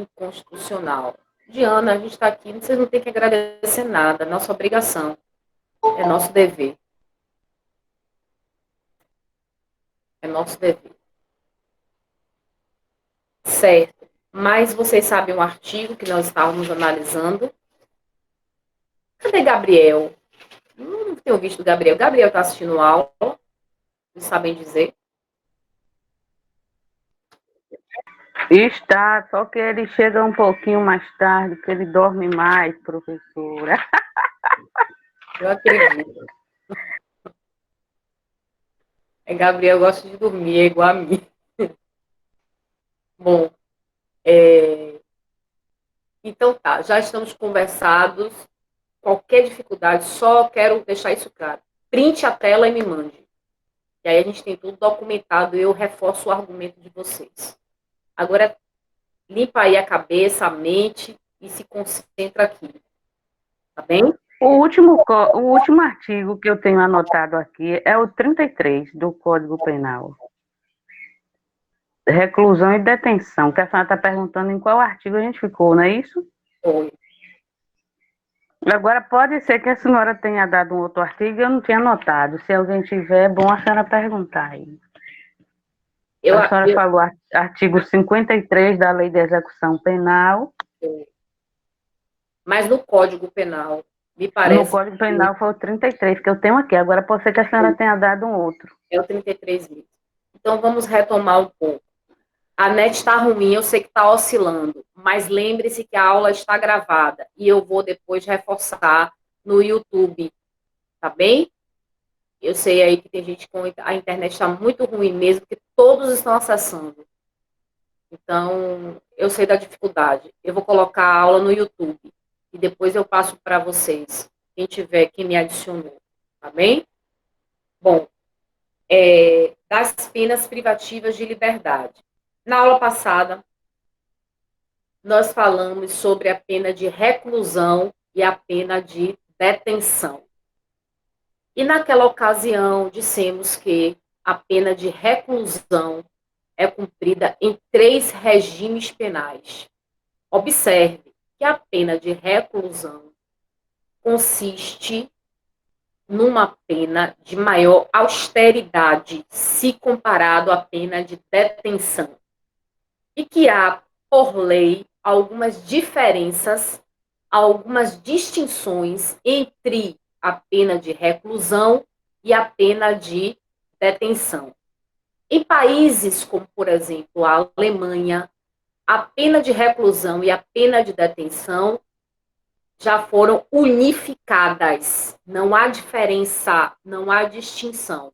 inconstitucional. Diana, a gente está aqui, vocês não têm que agradecer nada, é nossa obrigação, é nosso dever. É nosso dever. Certo. Mas vocês sabem o artigo que nós estávamos analisando? Cadê Gabriel? Não tenho visto o Gabriel. Gabriel está assistindo aula, vocês sabem dizer? Está, só que ele chega um pouquinho mais tarde, que ele dorme mais, professora. Eu acredito. Gabriel gosta de dormir, é igual a mim. Bom, então tá, já estamos conversados. Qualquer dificuldade, só quero deixar isso claro. Printe a tela e me mande. E aí a gente tem tudo documentado e eu reforço o argumento de vocês. Agora, limpa aí a cabeça, a mente e se concentra aqui. Tá bem? O último artigo que eu tenho anotado aqui é o 33 do Código Penal. Reclusão e detenção, que a senhora está perguntando em qual artigo a gente ficou, não é isso? Foi. Agora, pode ser que a senhora tenha dado um outro artigo e eu não tinha anotado. Se alguém tiver, é bom a senhora perguntar aí. Eu, A senhora eu, falou artigo 53 da Lei de Execução Penal. mas no Código Penal, me No parece Código Penal foi o 33 que eu tenho aqui. Agora pode ser que a senhora tenha dado um outro. é o 33 mil. Então vamos retomar um pouco. A net está ruim, eu sei que está oscilando, mas lembre-se que a aula está gravada e eu vou depois reforçar no YouTube, tá bem? Eu sei aí que tem gente com a internet está muito ruim mesmo, que todos estão acessando. Então, eu sei da dificuldade. Eu vou colocar a aula no YouTube e depois eu passo para vocês, quem me adicionou, tá bem? Bom, das penas privativas de liberdade. Na aula passada, nós falamos sobre a pena de reclusão e a pena de detenção. E naquela ocasião, dissemos que a pena de reclusão é cumprida em 3 regimes penais. Observe que a pena de reclusão consiste numa pena de maior austeridade se comparado à pena de detenção. E que há, por lei, algumas diferenças, algumas distinções entre a pena de reclusão e a pena de detenção. Em países como, por exemplo, a Alemanha, a pena de reclusão e a pena de detenção já foram unificadas. Não há diferença, não há distinção.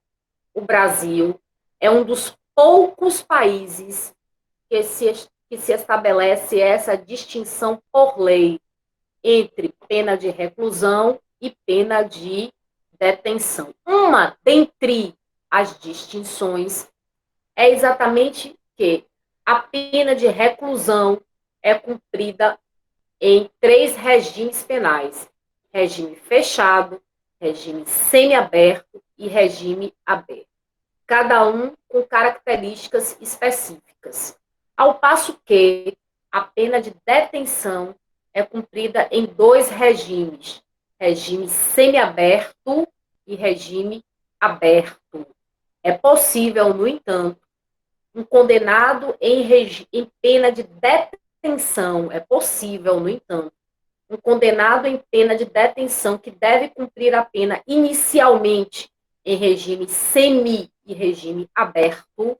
O Brasil é um dos poucos países que se estabelece essa distinção por lei entre pena de reclusão e pena de detenção. Uma dentre as distinções é exatamente que a pena de reclusão é cumprida em 3 regimes penais: regime fechado, regime semiaberto e regime aberto, cada um com características específicas. Ao passo que a pena de detenção é cumprida em 2 regimes: regime semiaberto e regime aberto. É possível, no entanto, um condenado em pena de detenção, é possível, no entanto, um condenado em pena de detenção que deve cumprir a pena inicialmente em regime semi e regime aberto,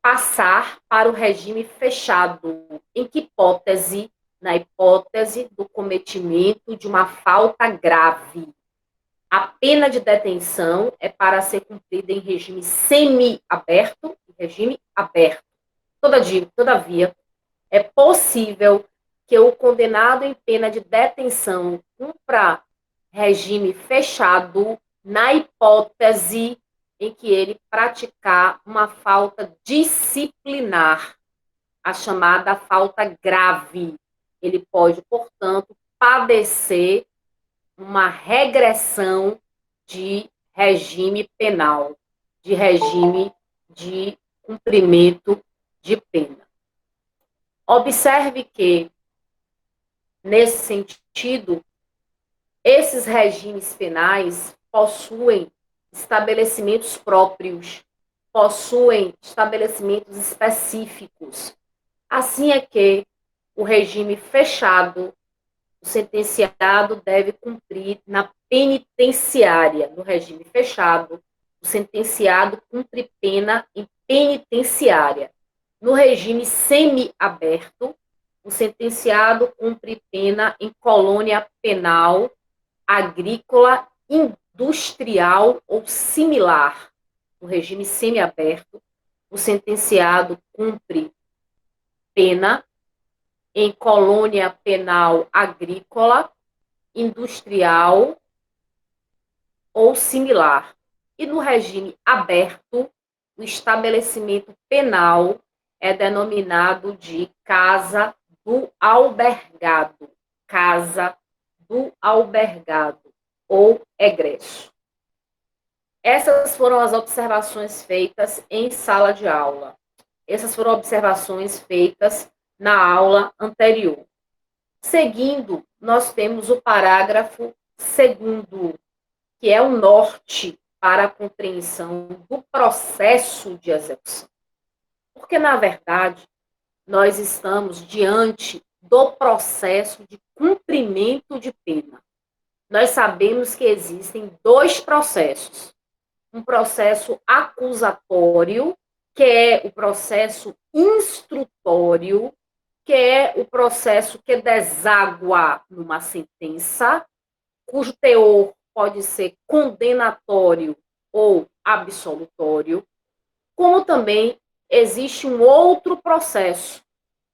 passar para o regime fechado. Em que hipótese? Na hipótese do cometimento de uma falta grave. A pena de detenção é para ser cumprida em regime semi-aberto e regime aberto. Todavia, é possível que o condenado em pena de detenção cumpra regime fechado na hipótese em que ele praticar uma falta disciplinar, a chamada falta grave. Ele pode, portanto, padecer uma regressão de regime penal, de regime de cumprimento de pena. Observe que, nesse sentido, esses regimes penais possuem estabelecimentos próprios, possuem estabelecimentos específicos. Assim é que o regime fechado, o sentenciado deve cumprir na penitenciária. No regime fechado, o sentenciado cumpre pena em penitenciária. No regime semiaberto, o sentenciado cumpre pena em colônia penal, agrícola, industrial ou similar. No regime semiaberto, o sentenciado cumpre pena em colônia penal agrícola, industrial ou similar. E no regime aberto, o estabelecimento penal é denominado de casa do albergado, casa do albergado ou egresso. Essas foram as observações feitas em sala de aula. Essas foram observações feitas na aula anterior. Seguindo, nós temos o parágrafo 2º, que é o norte para a compreensão do processo de execução. Porque, na verdade, nós estamos diante do processo de cumprimento de pena. Nós sabemos que existem dois processos. Um processo acusatório, que é o processo instrutório, que é o processo que deságua numa sentença, cujo teor pode ser condenatório ou absolutório, como também existe um outro processo,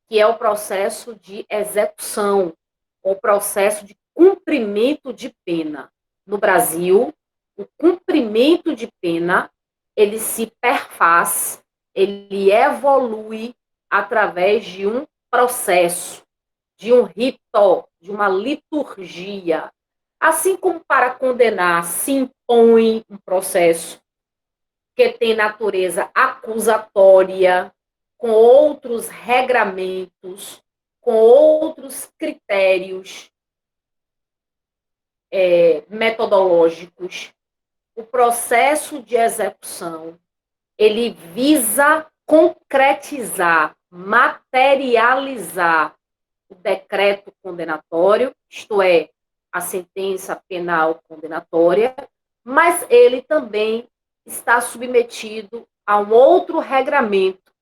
que é o processo de execução, ou processo de cumprimento de pena. No Brasil, o cumprimento de pena, ele se perfaz, ele evolui através de um processo, de um rito, de uma liturgia. Assim como para condenar se impõe um processo que tem natureza acusatória, com outros regramentos, com outros critérios metodológicos, o processo de execução, ele visa concretizar, materializar o decreto condenatório, isto é, a sentença penal condenatória, mas ele também está submetido a um outro regramento,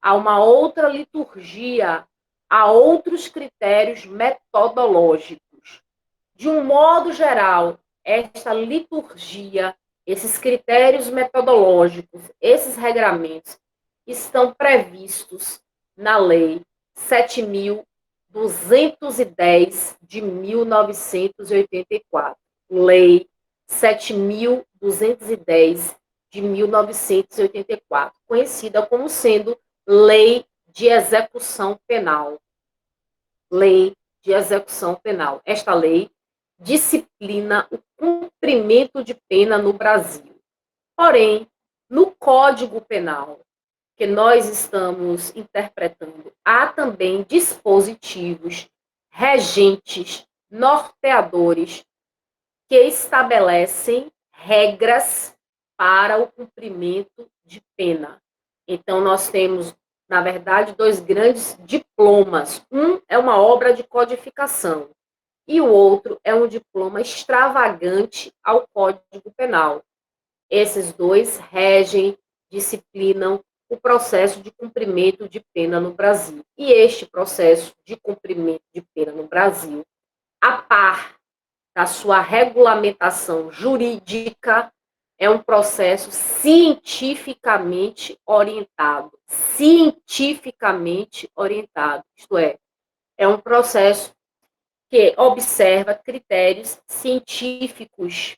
a uma outra liturgia, a outros critérios metodológicos. De um modo geral, esta liturgia, esses critérios metodológicos, esses regramentos, estão previstos na Lei 7.210 de 1984. Lei 7.210 de 1984, conhecida como sendo Lei de Execução Penal. Lei de Execução Penal. Esta lei disciplina o cumprimento de pena no Brasil. Porém, no Código Penal, que nós estamos interpretando, há também dispositivos regentes, norteadores, que estabelecem regras para o cumprimento de pena. Então, nós temos, na verdade, dois grandes diplomas. Um é uma obra de codificação e o outro é um diploma extravagante ao Código Penal. Esses dois regem, disciplinam o processo de cumprimento de pena no Brasil. E este processo de cumprimento de pena no Brasil, a par da sua regulamentação jurídica, é um processo cientificamente orientado. Cientificamente orientado, isto é um processo que observa critérios científicos,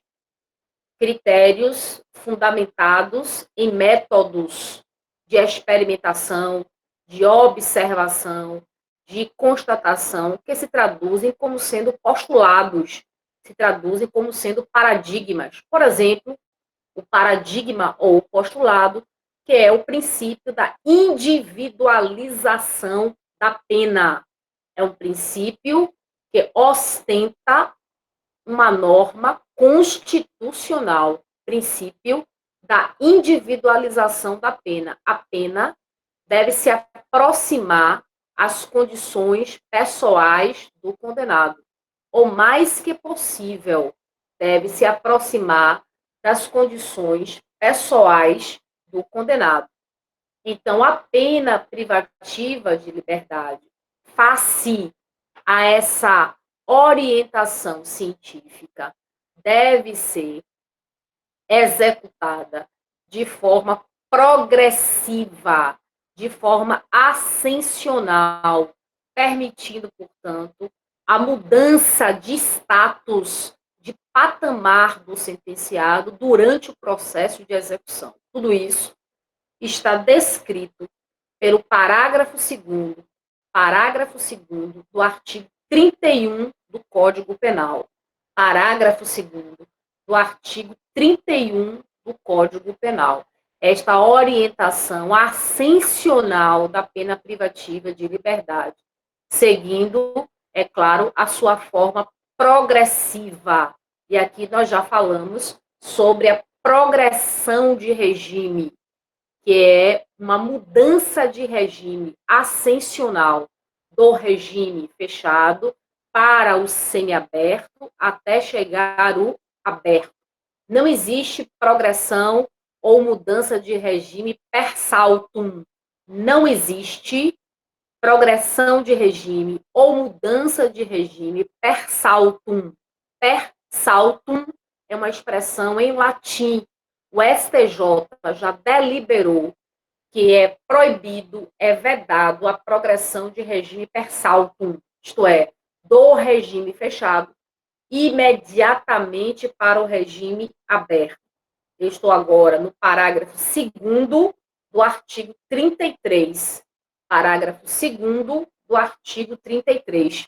critérios fundamentados em métodos de experimentação, de observação, de constatação, que se traduzem como sendo postulados, se traduzem como sendo paradigmas. Por exemplo, o paradigma ou postulado, que é o princípio da individualização da pena. É um princípio que ostenta uma norma constitucional, princípio da individualização da pena. A pena deve se aproximar às condições pessoais do condenado, ou mais que possível, deve se aproximar das condições pessoais do condenado. Então, a pena privativa de liberdade, face a essa orientação científica, deve ser executada de forma progressiva, de forma ascensional, permitindo, portanto, a mudança de status, de patamar do sentenciado durante o processo de execução. Tudo isso está descrito pelo parágrafo 2º do artigo 31 do Código Penal. Parágrafo 2º do artigo 31 do Código Penal. Esta orientação ascensional da pena privativa de liberdade, seguindo, é claro, a sua forma progressiva. E aqui nós já falamos sobre a progressão de regime, que é uma mudança de regime ascensional do regime fechado para o semiaberto até chegar o aberto. Não existe progressão ou mudança de regime per saltum. Não existe progressão de regime ou mudança de regime per saltum. Per saltum é uma expressão em latim. O STJ já deliberou que é proibido, é vedado a progressão de regime per saltum, isto é, do regime fechado imediatamente para o regime aberto. Eu estou agora no parágrafo 2º do artigo 33. Parágrafo 2º do artigo 33.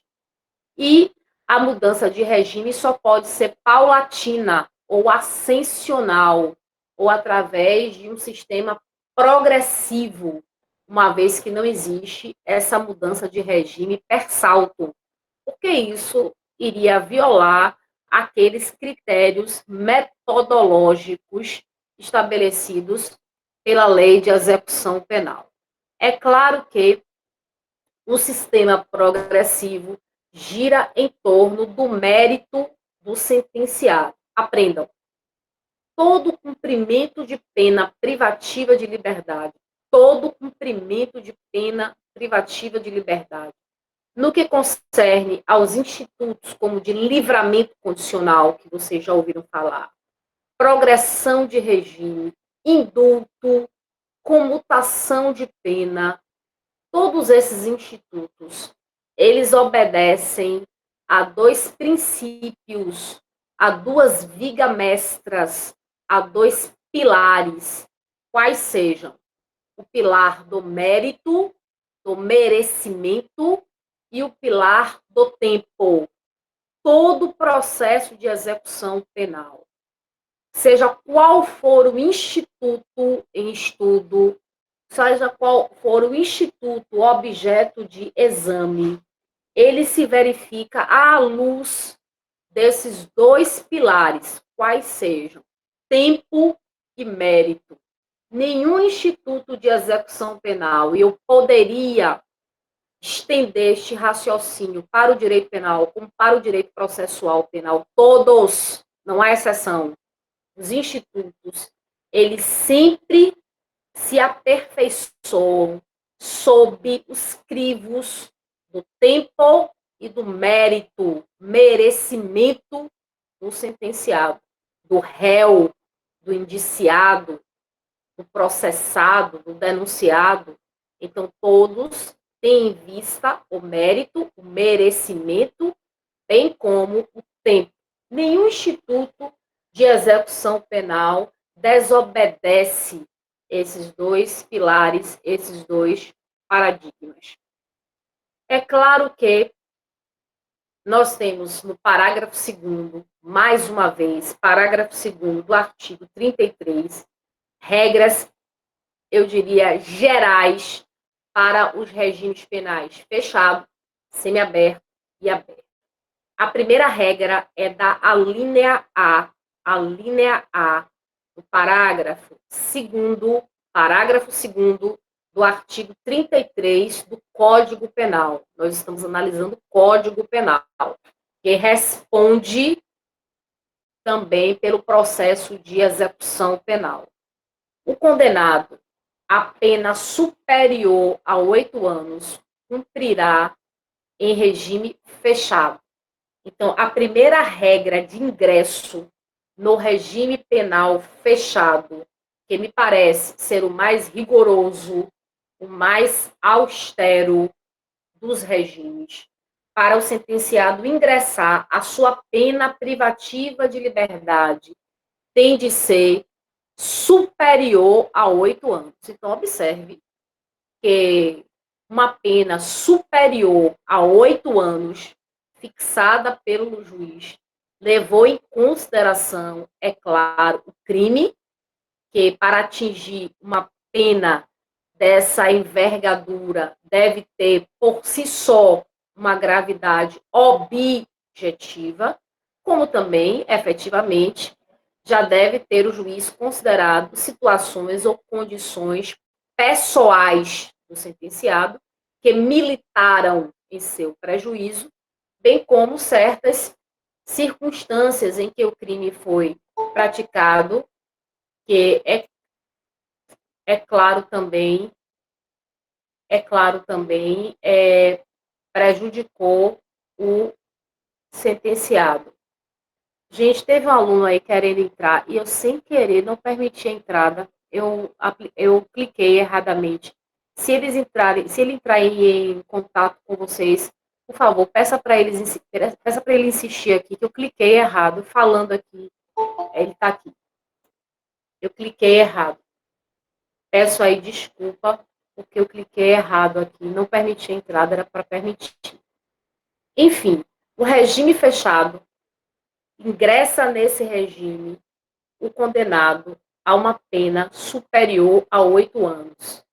E a mudança de regime só pode ser paulatina ou ascensional, ou através de um sistema progressivo, uma vez que não existe essa mudança de regime per salto, porque isso iria violar aqueles critérios metodológicos estabelecidos pela Lei de Execução Penal. É claro que o sistema progressivo gira em torno do mérito do sentenciado. Aprendam. Todo cumprimento de pena privativa de liberdade, todo cumprimento de pena privativa de liberdade, no que concerne aos institutos como de livramento condicional, que vocês já ouviram falar, progressão de regime, indulto, comutação de pena, todos esses institutos, eles obedecem a dois princípios, a duas vigas mestras, a dois pilares, quais sejam o pilar do mérito, do merecimento e o pilar do tempo. Todo o processo de execução penal, seja qual for o instituto em estudo, seja qual for o instituto objeto de exame, ele se verifica à luz desses dois pilares, quais sejam tempo e mérito. Nenhum instituto de execução penal, e eu poderia estender este raciocínio para o direito penal como para o direito processual penal, todos, não há exceção, os institutos, eles sempre se aperfeiçoam sob os crivos do tempo e do mérito, merecimento do sentenciado, do réu, do indiciado, do processado, do denunciado. Então, todos têm em vista o mérito, o merecimento, bem como o tempo. Nenhum instituto de execução penal desobedece esses dois pilares, esses dois paradigmas. É claro que nós temos no parágrafo 2º, mais uma vez, parágrafo 2º do artigo 33, regras, eu diria, gerais para os regimes penais fechado, semiaberto e aberto. A primeira regra é da alínea A do parágrafo 2º do artigo 33 do Código Penal. Nós estamos analisando o Código Penal, que responde também pelo processo de execução penal. O condenado a pena superior a 8 anos cumprirá em regime fechado. Então, a primeira regra de ingresso no regime penal fechado, que me parece ser o mais rigoroso, o mais austero dos regimes, para o sentenciado ingressar, a sua pena privativa de liberdade tem de ser superior a 8 anos. Então, observe que uma pena superior a 8 anos, fixada pelo juiz, levou em consideração, é claro, o crime, que para atingir uma pena dessa envergadura deve ter, por si só, uma gravidade objetiva, como também, efetivamente, já deve ter o juiz considerado situações ou condições pessoais do sentenciado que militaram em seu prejuízo, bem como certas circunstâncias em que o crime foi praticado, que é claro também, prejudicou o sentenciado. Gente, teve um aluno aí querendo entrar e eu, sem querer, não permiti a entrada. Eu cliquei erradamente. Se ele entrar em contato com vocês, por favor, peça para ele insistir aqui, que eu cliquei errado, falando aqui. Ele está aqui. Eu cliquei errado. Peço aí desculpa, porque eu cliquei errado aqui. Não permiti a entrada, era para permitir. Enfim, o regime fechado ingressa nesse regime o condenado a uma pena superior a 8 anos.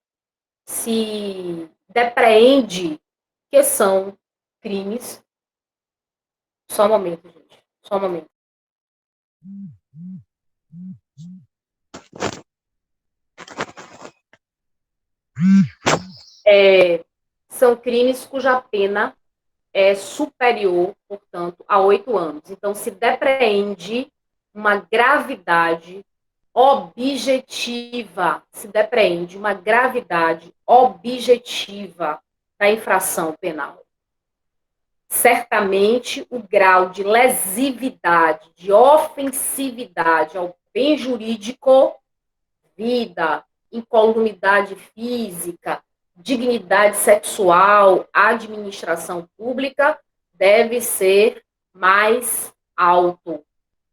Se depreende que são crimes. Só um momento, gente. Só um momento. São crimes cuja pena é superior, portanto, a 8 anos. Então, se depreende uma gravidade objetiva, da infração penal. Certamente, o grau de lesividade, de ofensividade ao bem jurídico, vida, incolumidade física, dignidade sexual, administração pública, deve ser mais alto.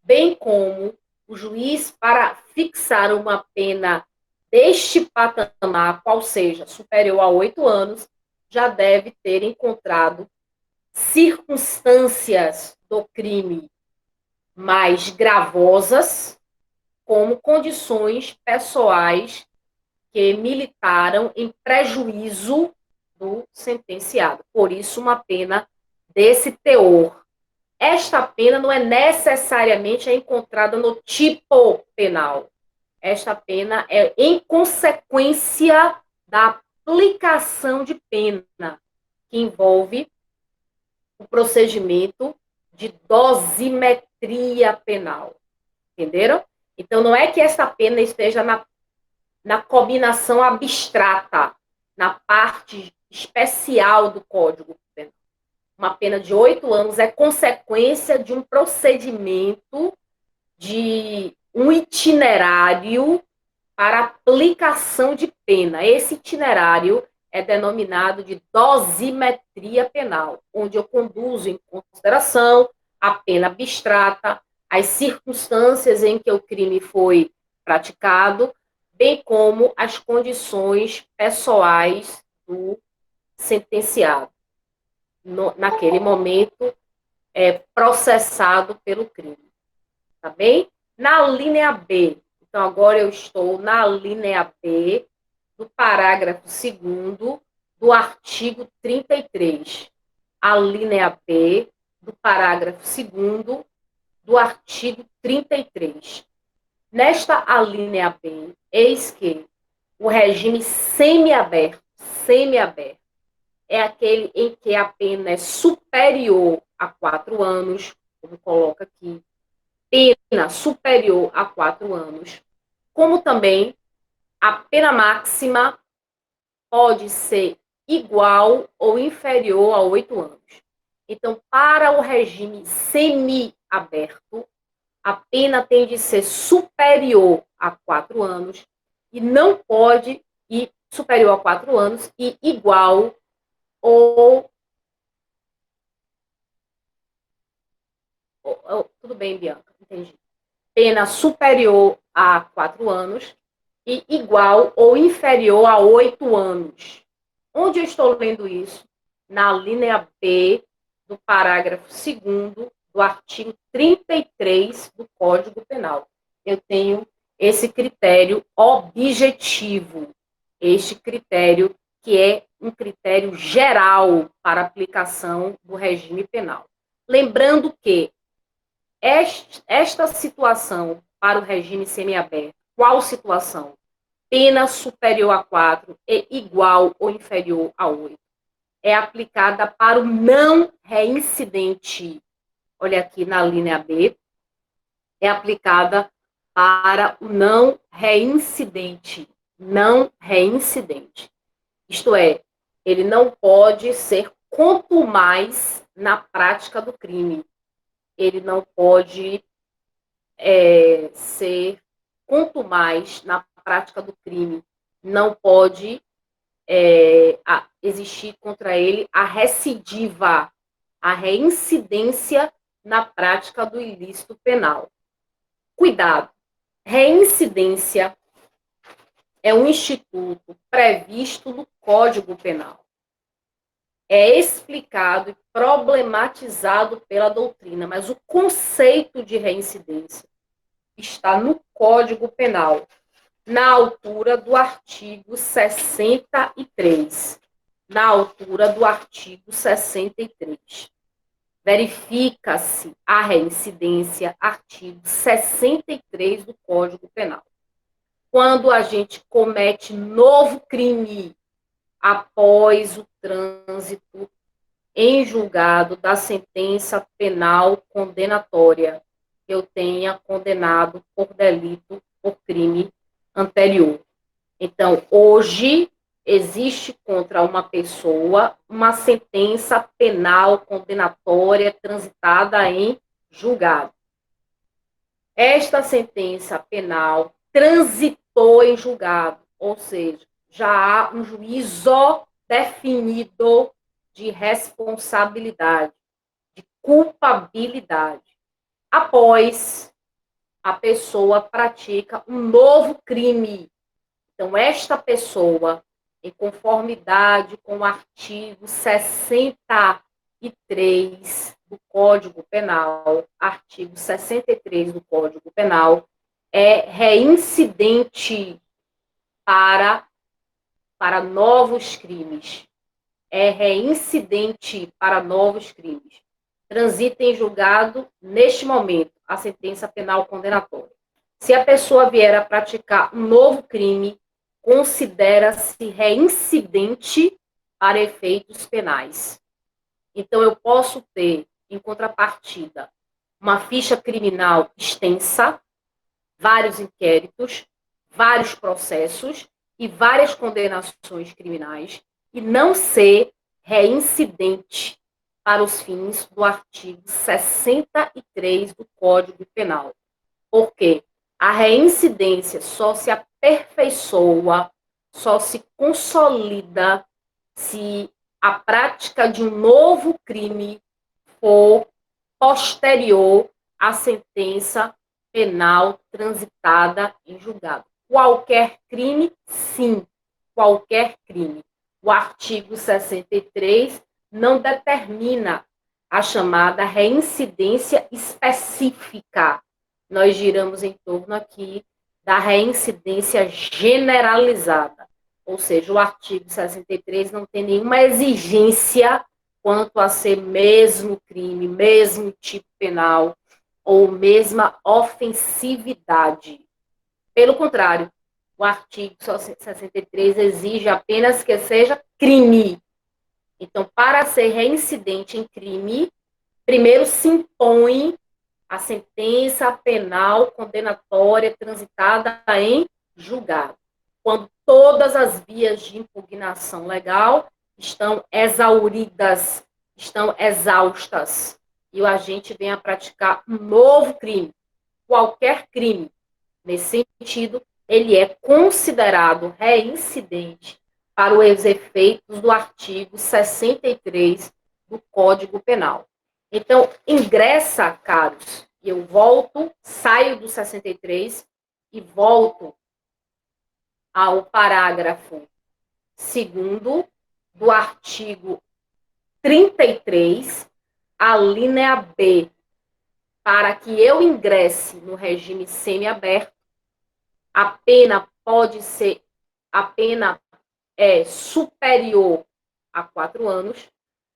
Bem como o juiz, para fixar uma pena deste patamar, qual seja superior a 8 anos, já deve ter encontrado circunstâncias do crime mais gravosas, como condições pessoais que militaram em prejuízo do sentenciado. Por isso, uma pena desse teor. Esta pena não é necessariamente encontrada no tipo penal. Esta pena é em consequência da aplicação de pena, que envolve o procedimento de dosimetria penal. Entenderam? Então, não é que essa pena esteja na combinação abstrata, na parte especial do Código Penal. Uma pena de 8 anos é consequência de um procedimento, de um itinerário para aplicação de pena. Esse itinerário é denominado de dosimetria penal, onde eu conduzo em consideração a pena abstrata, as circunstâncias em que o crime foi praticado, bem como as condições pessoais do sentenciado, naquele momento, processado pelo crime. Tá bem? Na linha B, então agora eu estou na linha B do parágrafo 2º do artigo 33, a linha B do parágrafo 2º do artigo 33. Nesta alínea B, eis que o regime semiaberto é aquele em que a pena é superior a 4 anos, como coloca aqui, pena superior a 4 anos, como também a pena máxima pode ser igual ou inferior a 8 anos. Então, para o regime semiaberto, a pena tem de ser superior a 4 anos e não pode ir superior a 4 anos e igual ou tudo bem, Bianca, entendi. Pena superior a 4 anos e igual ou inferior a 8 anos. Onde eu estou lendo isso? Na linha B do parágrafo 2º do artigo 33 do Código Penal. Eu tenho esse critério objetivo, este critério que é um critério geral para aplicação do regime penal. Lembrando que esta situação para o regime semiaberto, qual situação? Pena superior a 4 e igual ou inferior a 8. É aplicada para o não reincidente. Olha aqui na linha B. É aplicada para o não reincidente. Não reincidente. Isto é, ele não pode ser contumaz na prática do crime. Ele não pode ser contumaz na prática do crime. Não pode existir contra ele a recidiva, a reincidência na prática do ilícito penal. Cuidado, reincidência é um instituto previsto no Código Penal. É explicado e problematizado pela doutrina, mas o conceito de reincidência está no Código Penal, na altura do artigo 63. Na altura do artigo 63. Verifica-se a reincidência, artigo 63 do Código Penal. Quando a gente comete novo crime após o trânsito em julgado da sentença penal condenatória, eu tenha condenado por delito, por crime anterior. Então, hoje, existe contra uma pessoa uma sentença penal condenatória transitada em julgado. Esta sentença penal transitou em julgado, ou seja, já há um juízo definido de responsabilidade, de culpabilidade. Após, a pessoa pratica um novo crime. Então, esta pessoa, em conformidade com o artigo 63 do Código Penal, artigo 63 do Código Penal, é reincidente para novos crimes. É reincidente para novos crimes. Transita em julgado, neste momento, a sentença penal condenatória. Se a pessoa vier a praticar um novo crime, considera-se reincidente para efeitos penais. Então, eu posso ter, em contrapartida, uma ficha criminal extensa, vários inquéritos, vários processos e várias condenações criminais, e não ser reincidente para os fins do artigo 63 do Código Penal. Por quê? A reincidência só se aperfeiçoa, só se consolida se a prática de um novo crime for posterior à sentença penal transitada em julgado. Qualquer crime, sim, qualquer crime. O artigo 63 não determina a chamada reincidência específica. Nós giramos em torno aqui da reincidência generalizada. Ou seja, o artigo 63 não tem nenhuma exigência quanto a ser mesmo crime, mesmo tipo penal ou mesma ofensividade. Pelo contrário, o artigo 63 exige apenas que seja crime. Então, para ser reincidente em crime, primeiro se impõe a sentença penal condenatória transitada em julgado, quando todas as vias de impugnação legal estão exauridas, estão exaustas, e o agente vem a praticar um novo crime, qualquer crime. Nesse sentido, ele é considerado reincidente para os efeitos do artigo 63 do Código Penal. Então, ingressa, caros, e eu volto, saio do 63 e volto ao parágrafo 2º do artigo 33, a linha B, para que eu ingresse no regime semiaberto, a pena pode ser, a pena é superior a 4 anos,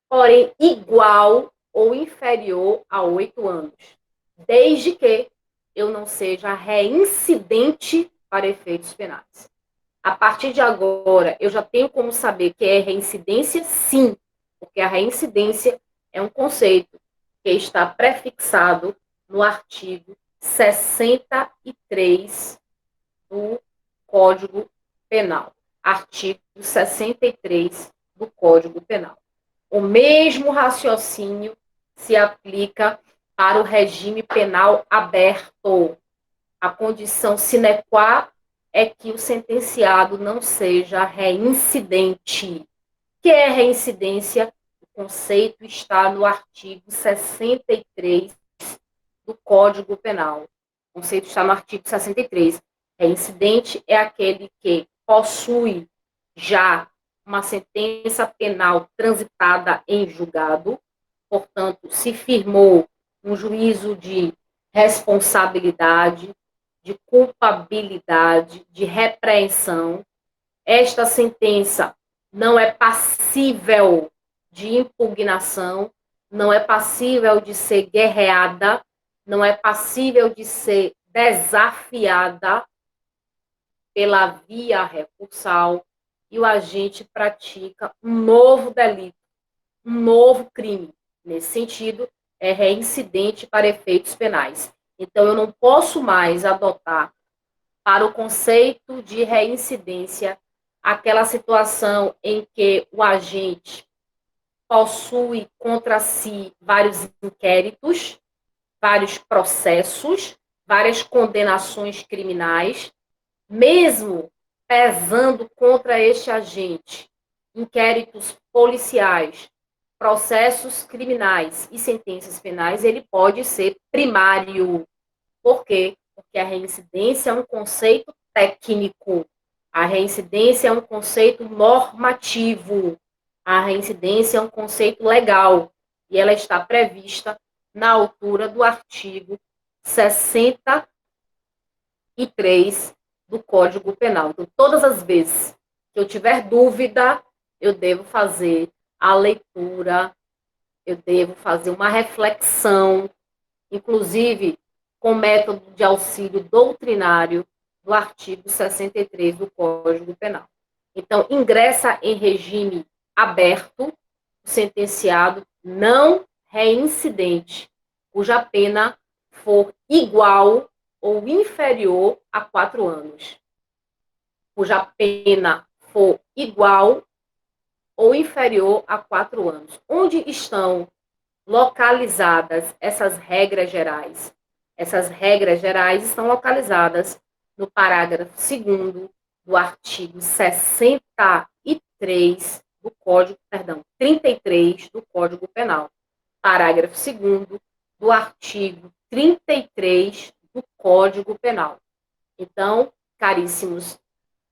porém igual ou inferior a 8 anos, desde que eu não seja reincidente para efeitos penais. A partir de agora, eu já tenho como saber que é reincidência? Sim, porque a reincidência é um conceito que está prefixado no artigo 63 do Código Penal. Artigo 63 do Código Penal. O mesmo raciocínio se aplica para o regime penal aberto. A condição sine qua é que o sentenciado não seja reincidente. O que é reincidência? O conceito está no artigo 63 do Código Penal. O conceito está no artigo 63. Reincidente é aquele que possui já uma sentença penal transitada em julgado, portanto, se firmou um juízo de responsabilidade, de culpabilidade, de repreensão. Esta sentença não é passível de impugnação, não é passível de ser guerreada, não é passível de ser desafiada pela via recursal, e o agente pratica um novo delito, um novo crime. Nesse sentido, é reincidente para efeitos penais. Então, eu não posso mais adotar para o conceito de reincidência aquela situação em que o agente possui contra si vários inquéritos, vários processos, várias condenações criminais, mesmo pesando contra este agente inquéritos policiais, processos criminais e sentenças penais, ele pode ser primário. Por quê? Porque a reincidência é um conceito técnico, a reincidência é um conceito normativo, a reincidência é um conceito legal, e ela está prevista na altura do artigo 63 do Código Penal. Então, todas as vezes que eu tiver dúvida, eu devo fazer a leitura, eu devo fazer uma reflexão, inclusive com método de auxílio doutrinário do artigo 63 do Código Penal. Então, ingressa em regime aberto o sentenciado não reincidente, cuja pena for igual ou inferior a 4 anos. Cuja pena for igual ou inferior a 4 anos. Onde estão localizadas essas regras gerais? Essas regras gerais estão localizadas no parágrafo 2º do artigo 63 do Código, 33 do Código Penal. Parágrafo 2º do artigo 33 do Código Penal. Então, caríssimos,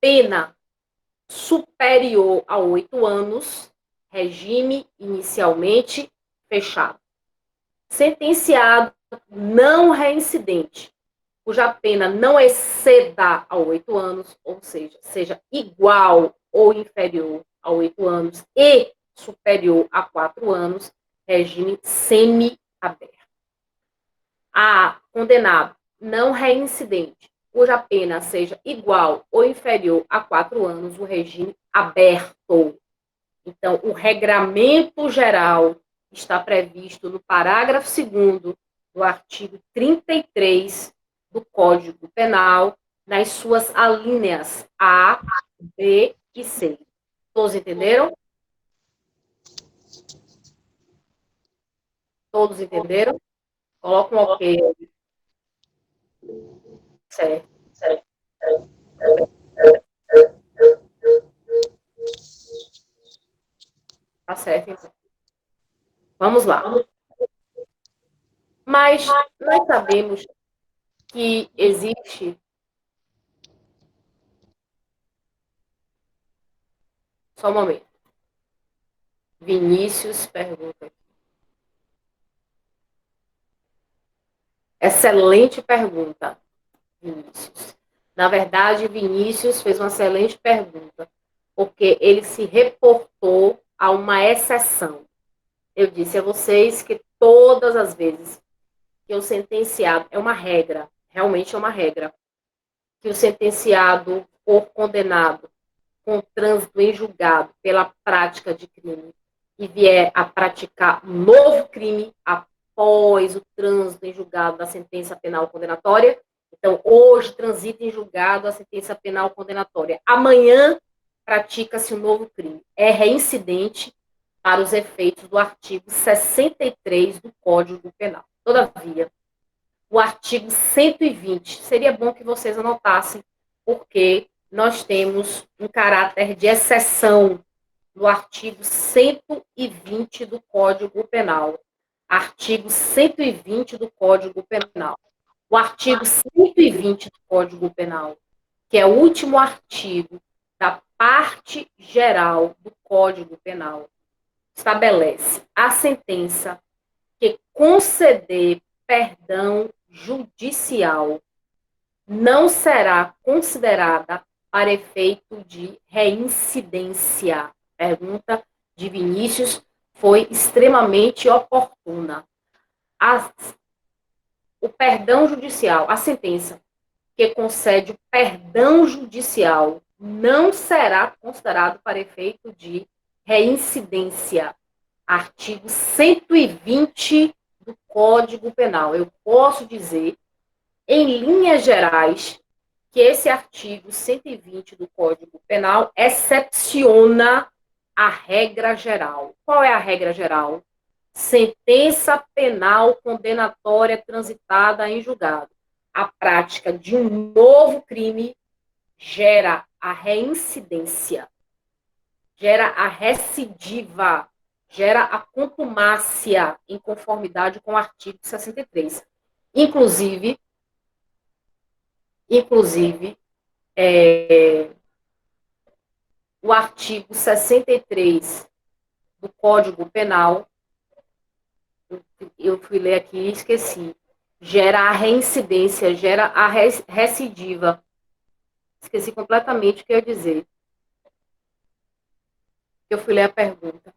pena superior a 8 anos, regime inicialmente fechado. Sentenciado não reincidente, cuja pena não exceda a 8 anos, ou seja igual ou inferior a 8 anos e superior a 4 anos, regime semi-aberto. A. Condenado não reincidente, cuja pena seja igual ou inferior a 4 anos, o regime aberto. Então, o regramento geral está previsto no parágrafo 2º do artigo 33 do Código Penal, nas suas alíneas A, B e C. Todos entenderam? Todos entenderam? Coloca um ok. Certo. Tá certo, então. Vamos lá. Mas nós sabemos que existe. Só um momento. Vinícius pergunta. Excelente pergunta, Vinícius. Na verdade, Vinícius fez uma excelente pergunta, porque ele se reportou a uma exceção. Eu disse a vocês que todas as vezes que o sentenciado, é uma regra, realmente é uma regra, que o sentenciado for condenado com trânsito em julgado pela prática de crime e vier a praticar um novo crime após o trânsito em julgado da sentença penal condenatória, então hoje transita em julgado a sentença penal condenatória, amanhã pratica-se um novo crime. É reincidente para os efeitos do artigo 63 do Código Penal. Todavia, o artigo 120, seria bom que vocês anotassem, porque nós temos um caráter de exceção no artigo 120 do Código Penal. Artigo 120 do Código Penal. O artigo 120 do Código Penal, que é o último artigo da parte geral do Código Penal, estabelece a sentença que conceder perdão judicial não será considerada para efeito de reincidência. Pergunta de Vinícius foi extremamente oportuna. O perdão judicial, a sentença que concede o perdão judicial não será considerado para efeito de reincidência. Artigo 120 do Código Penal. Eu posso dizer, em linhas gerais, que esse artigo 120 do Código Penal excepciona a regra geral. Qual é a regra geral? Sentença penal condenatória transitada em julgado. A prática de um novo crime gera a reincidência, gera a recidiva, gera a contumácia em conformidade com o artigo 63. Inclusive, o artigo 63 do Código Penal, eu fui ler aqui e esqueci, gera a reincidência, gera a recidiva. Esqueci completamente o que eu ia dizer. Eu fui ler a pergunta.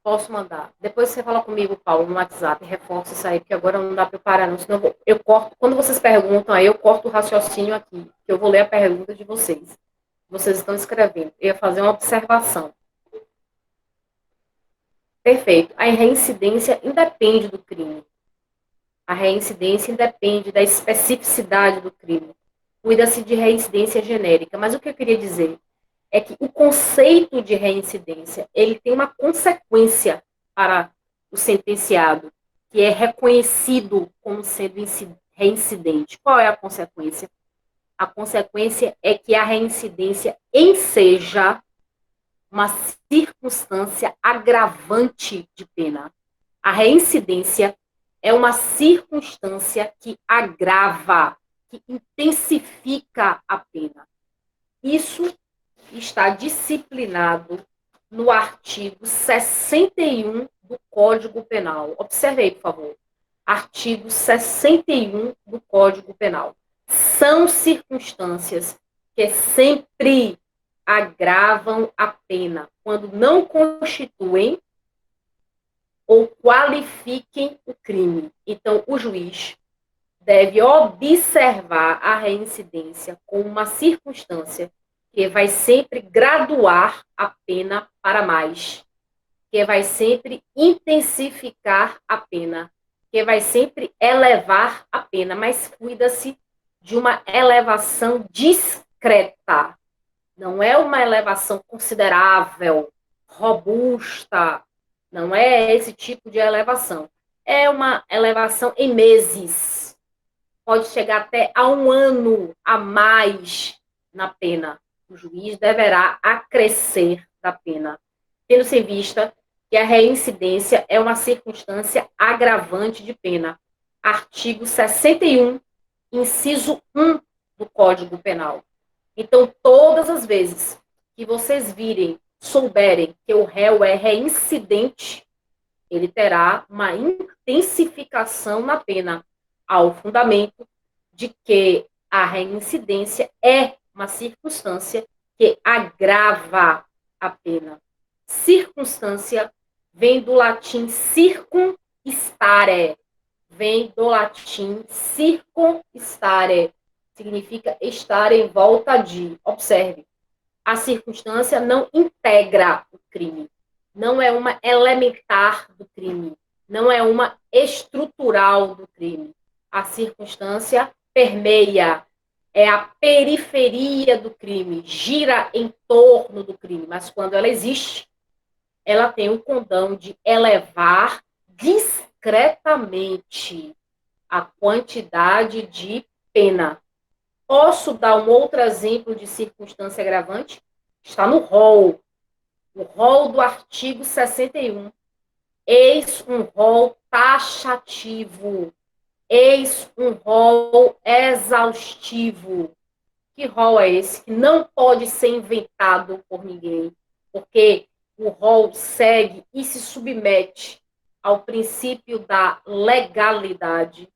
Posso mandar. Depois você fala comigo, Paulo, no WhatsApp, reforça isso aí, porque agora não dá para eu parar, não. Senão eu corto. Quando vocês perguntam, aí eu corto o raciocínio aqui, que eu vou ler a pergunta de vocês. Vocês estão escrevendo. Eu ia fazer uma observação. Perfeito. A reincidência independe do crime. A reincidência independe da especificidade do crime. Cuida-se de reincidência genérica. Mas o que eu queria dizer é que o conceito de reincidência, ele tem uma consequência para o sentenciado, que é reconhecido como sendo reincidente. Qual é a consequência? A consequência é que a reincidência enseja uma circunstância agravante de pena. A reincidência é uma circunstância que agrava, que intensifica a pena. Isso está disciplinado no artigo 61 do Código Penal. Observe aí, por favor. Artigo 61 do Código Penal. São circunstâncias que sempre agravam a pena quando não constituem ou qualifiquem o crime. Então, o juiz deve observar a reincidência como uma circunstância que vai sempre graduar a pena para mais, que vai sempre intensificar a pena, que vai sempre elevar a pena, mas cuida-se de uma elevação discreta. Não é uma elevação considerável, robusta, não é esse tipo de elevação. É uma elevação em meses. Pode chegar até a 1 ano a mais na pena. O juiz deverá acrescer da pena, tendo-se em vista que a reincidência é uma circunstância agravante de pena. Artigo 61, inciso 1 do Código Penal. Então, todas as vezes que vocês virem, souberem que o réu é reincidente, ele terá uma intensificação na pena, ao fundamento de que a reincidência é uma circunstância que agrava a pena. Circunstância vem do latim circumstare, significa estar em volta de. Observe, a circunstância não integra o crime, não é uma elementar do crime, não é uma estrutural do crime. A circunstância permeia, é a periferia do crime, gira em torno do crime, mas quando ela existe, ela tem o condão de elevar discretamente a quantidade de pena. Posso dar um outro exemplo de circunstância agravante? Está no rol. O rol do artigo 61. Eis um rol taxativo. Eis um rol exaustivo. Que rol é esse? Que não pode ser inventado por ninguém, porque o rol segue e se submete ao princípio da legalidade.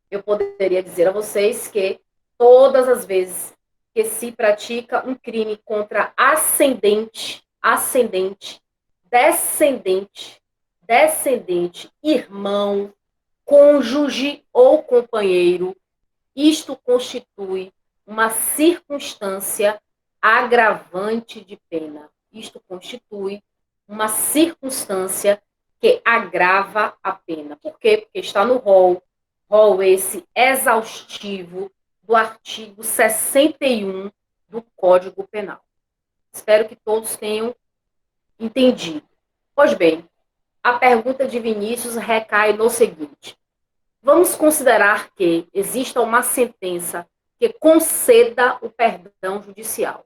Eu poderia dizer a vocês que todas as vezes que se pratica um crime contra ascendente, descendente, irmão, cônjuge ou companheiro, isto constitui uma circunstância agravante de pena. Isto constitui uma circunstância que agrava a pena. Por quê? Porque está no rol esse exaustivo do artigo 61 do Código Penal. Espero que todos tenham entendido. Pois bem, a pergunta de Vinícius recai no seguinte: vamos considerar que exista uma sentença que conceda o perdão judicial.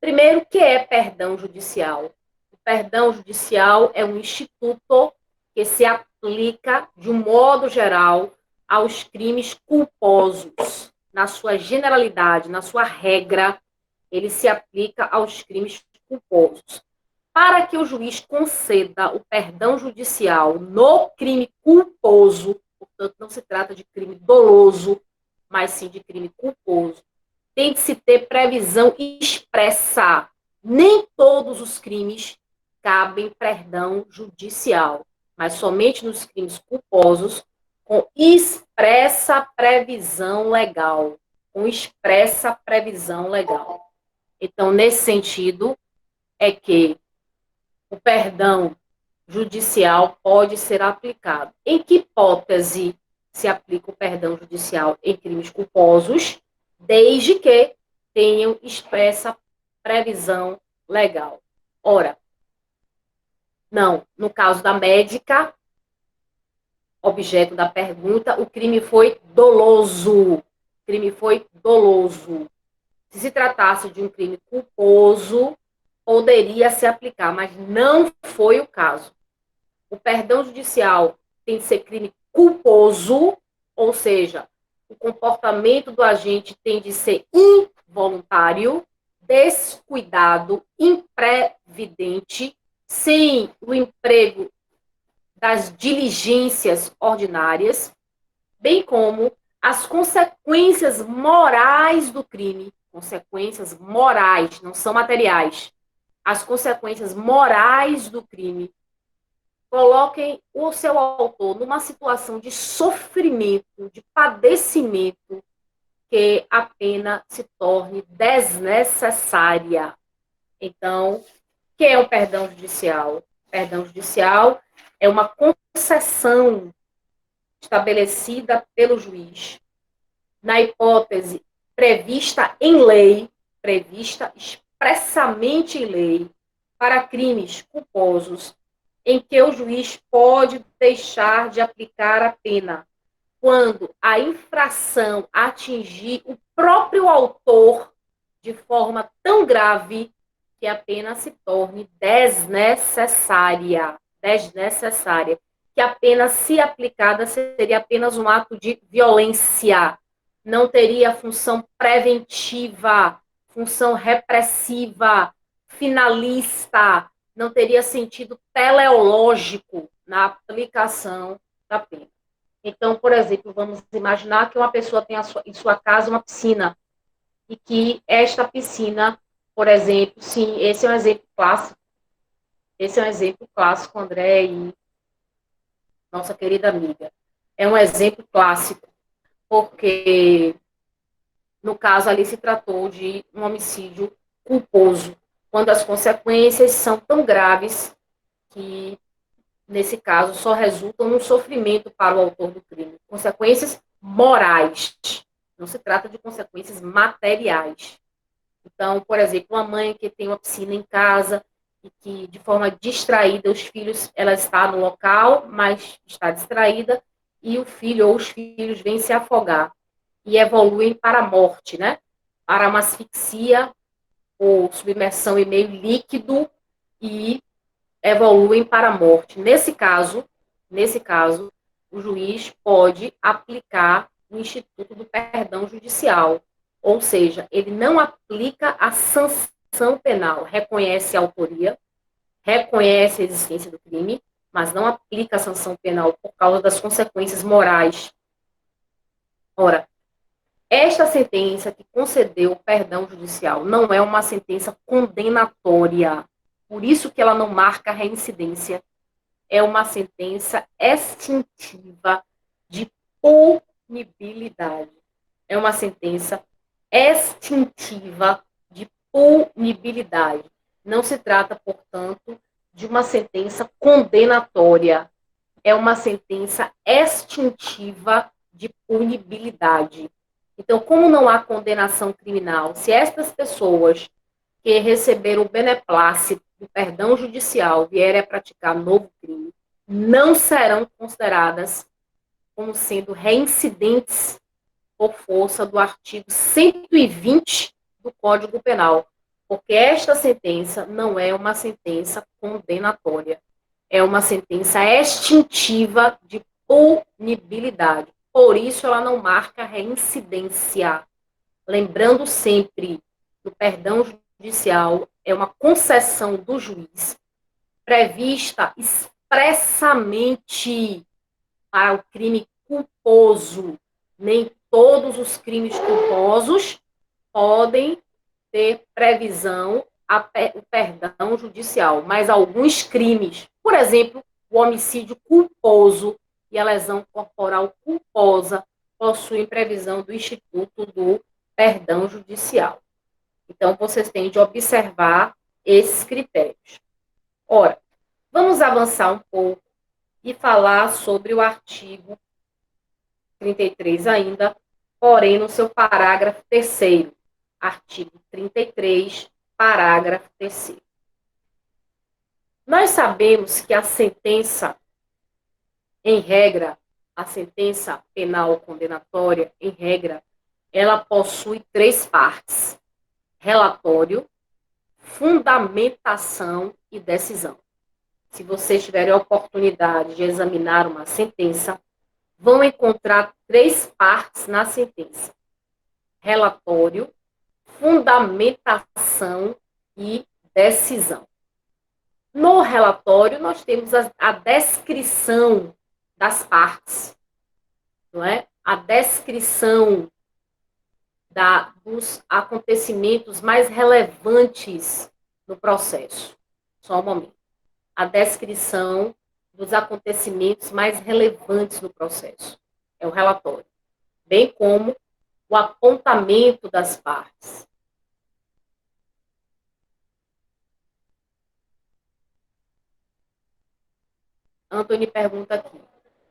Primeiro, o que é perdão judicial? O perdão judicial é um instituto que se aplica, de um modo geral, aos crimes culposos. Na sua generalidade, na sua regra, ele se aplica aos crimes culposos. Para que o juiz conceda o perdão judicial no crime culposo, portanto, não se trata de crime doloso, mas sim de crime culposo, tem que se ter previsão expressa. Nem todos os crimes cabem perdão judicial, mas somente nos crimes culposos, com expressa previsão legal. Com expressa previsão legal. Então, nesse sentido, é que o perdão judicial pode ser aplicado. Em que hipótese se aplica o perdão judicial em crimes culposos? Desde que tenham expressa previsão legal. Ora, não, no caso da médica, objeto da pergunta, o crime foi doloso. O crime foi doloso. Se se tratasse de um crime culposo, poderia se aplicar, mas não foi o caso. O perdão judicial tem que ser crime culposo, ou seja, o comportamento do agente tem de ser involuntário, descuidado, imprevidente, sem o emprego das diligências ordinárias, bem como as consequências morais do crime, consequências morais, não são materiais, as consequências morais do crime, coloquem o seu autor numa situação de sofrimento, de padecimento, que a pena se torne desnecessária. Então, o que é o perdão judicial? O perdão judicial é uma concessão estabelecida pelo juiz, na hipótese prevista expressamente em lei, para crimes culposos, em que o juiz pode deixar de aplicar a pena quando a infração atingir o próprio autor de forma tão grave que a pena se torne desnecessária. Desnecessária. Que a pena, se aplicada, seria apenas um ato de violência. Não teria função preventiva, função repressiva, finalista, não teria sentido teleológico na aplicação da pena. Então, por exemplo, vamos imaginar que uma pessoa tem em sua casa uma piscina e que esta piscina, por exemplo, sim, esse é um exemplo clássico, André e nossa querida amiga. É um exemplo clássico, porque no caso ali se tratou de um homicídio culposo, quando as consequências são tão graves que, nesse caso, só resultam num sofrimento para o autor do crime. Consequências morais. Não se trata de consequências materiais. Então, por exemplo, uma mãe que tem uma piscina em casa e que, de forma distraída, os filhos, ela está no local, mas está distraída, e o filho ou os filhos vêm se afogar e evoluem para a morte, né? Para uma asfixia ou submersão em meio líquido e evoluem para a morte. Nesse caso, o juiz pode aplicar o Instituto do Perdão Judicial, ou seja, ele não aplica a sanção penal, reconhece a autoria, reconhece a existência do crime, mas não aplica a sanção penal por causa das consequências morais. Ora, esta sentença que concedeu o perdão judicial não é uma sentença condenatória, por isso que ela não marca reincidência. É uma sentença extintiva de punibilidade. É uma sentença extintiva de punibilidade. Não se trata, portanto, de uma sentença condenatória. É uma sentença extintiva de punibilidade. Então, como não há condenação criminal, se estas pessoas que receberam o beneplácito do perdão judicial vierem a praticar novo crime, não serão consideradas como sendo reincidentes por força do artigo 120 do Código Penal, porque esta sentença não é uma sentença condenatória, é uma sentença extintiva de punibilidade. Por isso, ela não marca reincidência. Lembrando sempre, o perdão judicial é uma concessão do juiz prevista expressamente para o crime culposo. Nem todos os crimes culposos podem ter previsão o perdão judicial, mas alguns crimes, por exemplo, o homicídio culposo e a lesão corporal culposa, possuem previsão do Instituto do Perdão Judicial. Então, vocês têm de observar esses critérios. Ora, vamos avançar um pouco e falar sobre o artigo 33 ainda, porém no seu parágrafo 3º. Artigo 33, parágrafo 3º. Nós sabemos que a sentença, em regra, a sentença penal condenatória, em regra, ela possui 3 partes: relatório, fundamentação e decisão. Se vocês tiverem a oportunidade de examinar uma sentença, vão encontrar 3 partes na sentença: relatório, fundamentação e decisão. No relatório, nós temos a descrição das partes, não é? A descrição dos acontecimentos mais relevantes no processo. Só um momento. A descrição dos acontecimentos mais relevantes no processo. É o relatório. Bem como o apontamento das partes. Anthony pergunta aqui.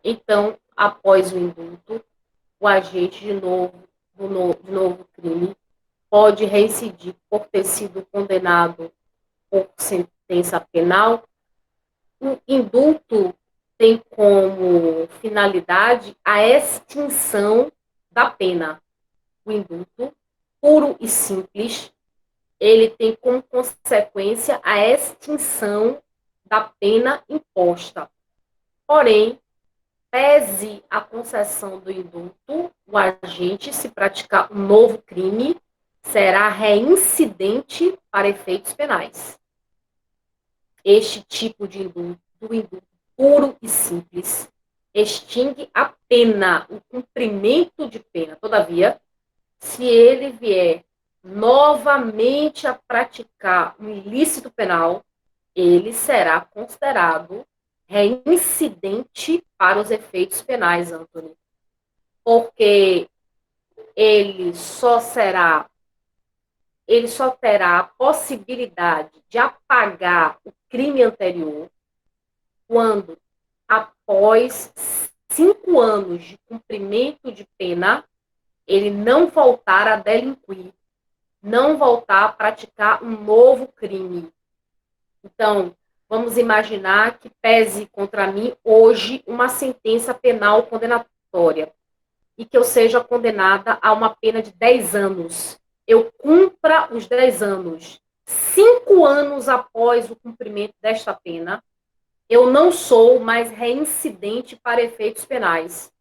Então, após o indulto, o agente de novo crime pode reincidir por ter sido condenado por sentença penal. O indulto tem como finalidade a extinção da pena. O indulto, puro e simples, ele tem como consequência a extinção da pena imposta. Porém, pese a concessão do indulto, o agente, se praticar um novo crime, será reincidente para efeitos penais. Este tipo de indulto, o indulto puro e simples, extingue a pena, o cumprimento de pena. Todavia, se ele vier novamente a praticar um ilícito penal, ele será considerado reincidente para os efeitos penais, Antônio. Porque ele só terá a possibilidade de apagar o crime anterior quando, após 5 anos de cumprimento de pena, ele não voltar a delinquir, não voltar a praticar um novo crime. Então, vamos imaginar que pese contra mim hoje uma sentença penal condenatória e que eu seja condenada a uma pena de 10 anos. Eu cumpra os 10 anos. 5 anos após o cumprimento desta pena, eu não sou mais reincidente para efeitos penais.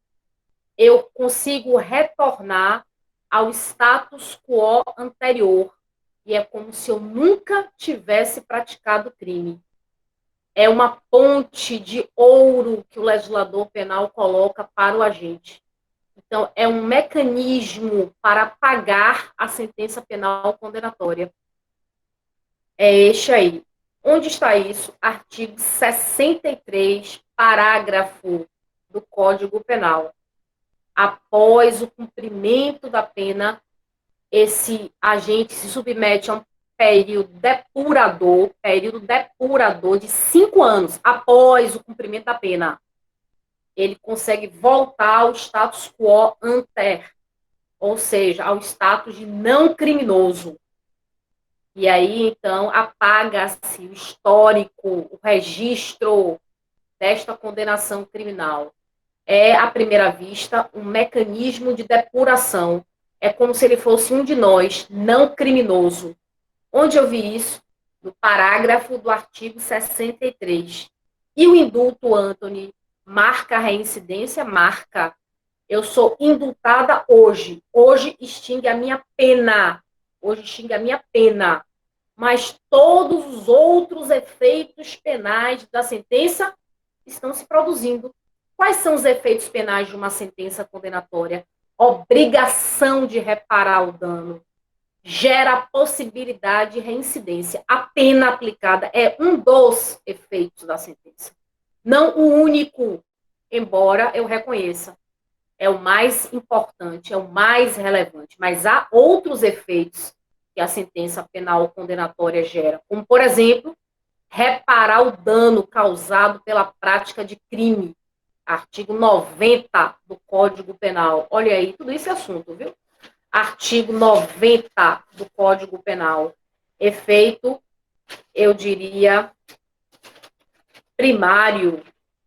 Eu consigo retornar ao status quo anterior. E é como se eu nunca tivesse praticado crime. É uma ponte de ouro que o legislador penal coloca para o agente. Então, é um mecanismo para pagar a sentença penal condenatória. É este aí. Onde está isso? Artigo 63, parágrafo do Código Penal. Após o cumprimento da pena, esse agente se submete a um período depurador de 5 anos após o cumprimento da pena. Ele consegue voltar ao status quo ante, ou seja, ao status de não criminoso. E aí, então, apaga-se o histórico, o registro desta condenação criminal. É, à primeira vista, um mecanismo de depuração. É como se ele fosse um de nós, não criminoso. Onde eu vi isso? No parágrafo do artigo 63. E o indulto, Anthony, marca a reincidência? Marca. Eu sou indultada hoje. Hoje extingue a minha pena. Hoje extingue a minha pena. Mas todos os outros efeitos penais da sentença estão se produzindo. Quais são os efeitos penais de uma sentença condenatória? Obrigação de reparar o dano. Gera a possibilidade de reincidência. A pena aplicada é um dos efeitos da sentença. Não o único, embora eu reconheça. É o mais importante, é o mais relevante. Mas há outros efeitos que a sentença penal condenatória gera, como, por exemplo, reparar o dano causado pela prática de crime. Artigo 90 do Código Penal. Olha aí, tudo isso é assunto, viu? Artigo 90 do Código Penal. Efeito, eu diria, primário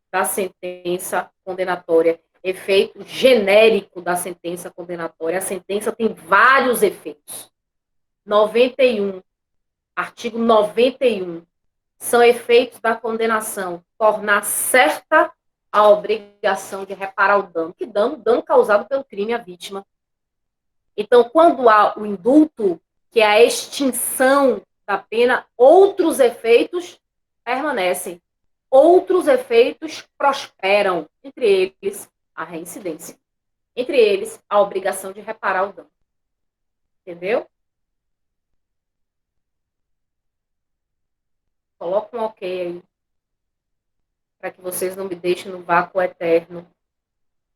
da sentença condenatória. Efeito genérico da sentença condenatória. A sentença tem vários efeitos. 91, artigo 91, são efeitos da condenação. Tornar certa a obrigação de reparar o dano. Que dano? Dano causado pelo crime à vítima. Então, quando há o indulto, que é a extinção da pena, outros efeitos permanecem. Outros efeitos prosperam, entre eles a reincidência, entre eles a obrigação de reparar o dano. Entendeu? Coloca um ok aí, para que vocês não me deixem no vácuo eterno.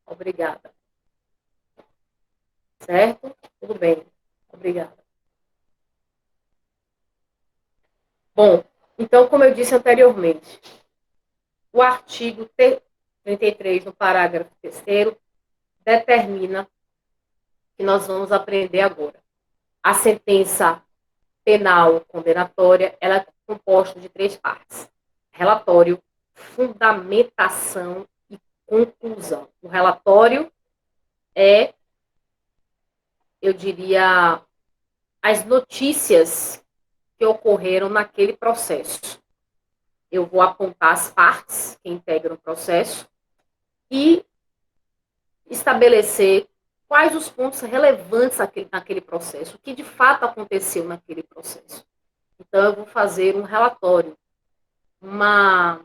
Obrigada. Certo? Tudo bem. Obrigada. Bom, então, como eu disse anteriormente, o artigo 33, no parágrafo 3º, determina que nós vamos aprender agora. A sentença penal condenatória, ela é composta de 3 partes: relatório, fundamentação e conclusão. O relatório é, eu diria, as notícias que ocorreram naquele processo. Eu vou apontar as partes que integram o processo e estabelecer quais os pontos relevantes naquele processo, o que de fato aconteceu naquele processo. Então, eu vou fazer um relatório, uma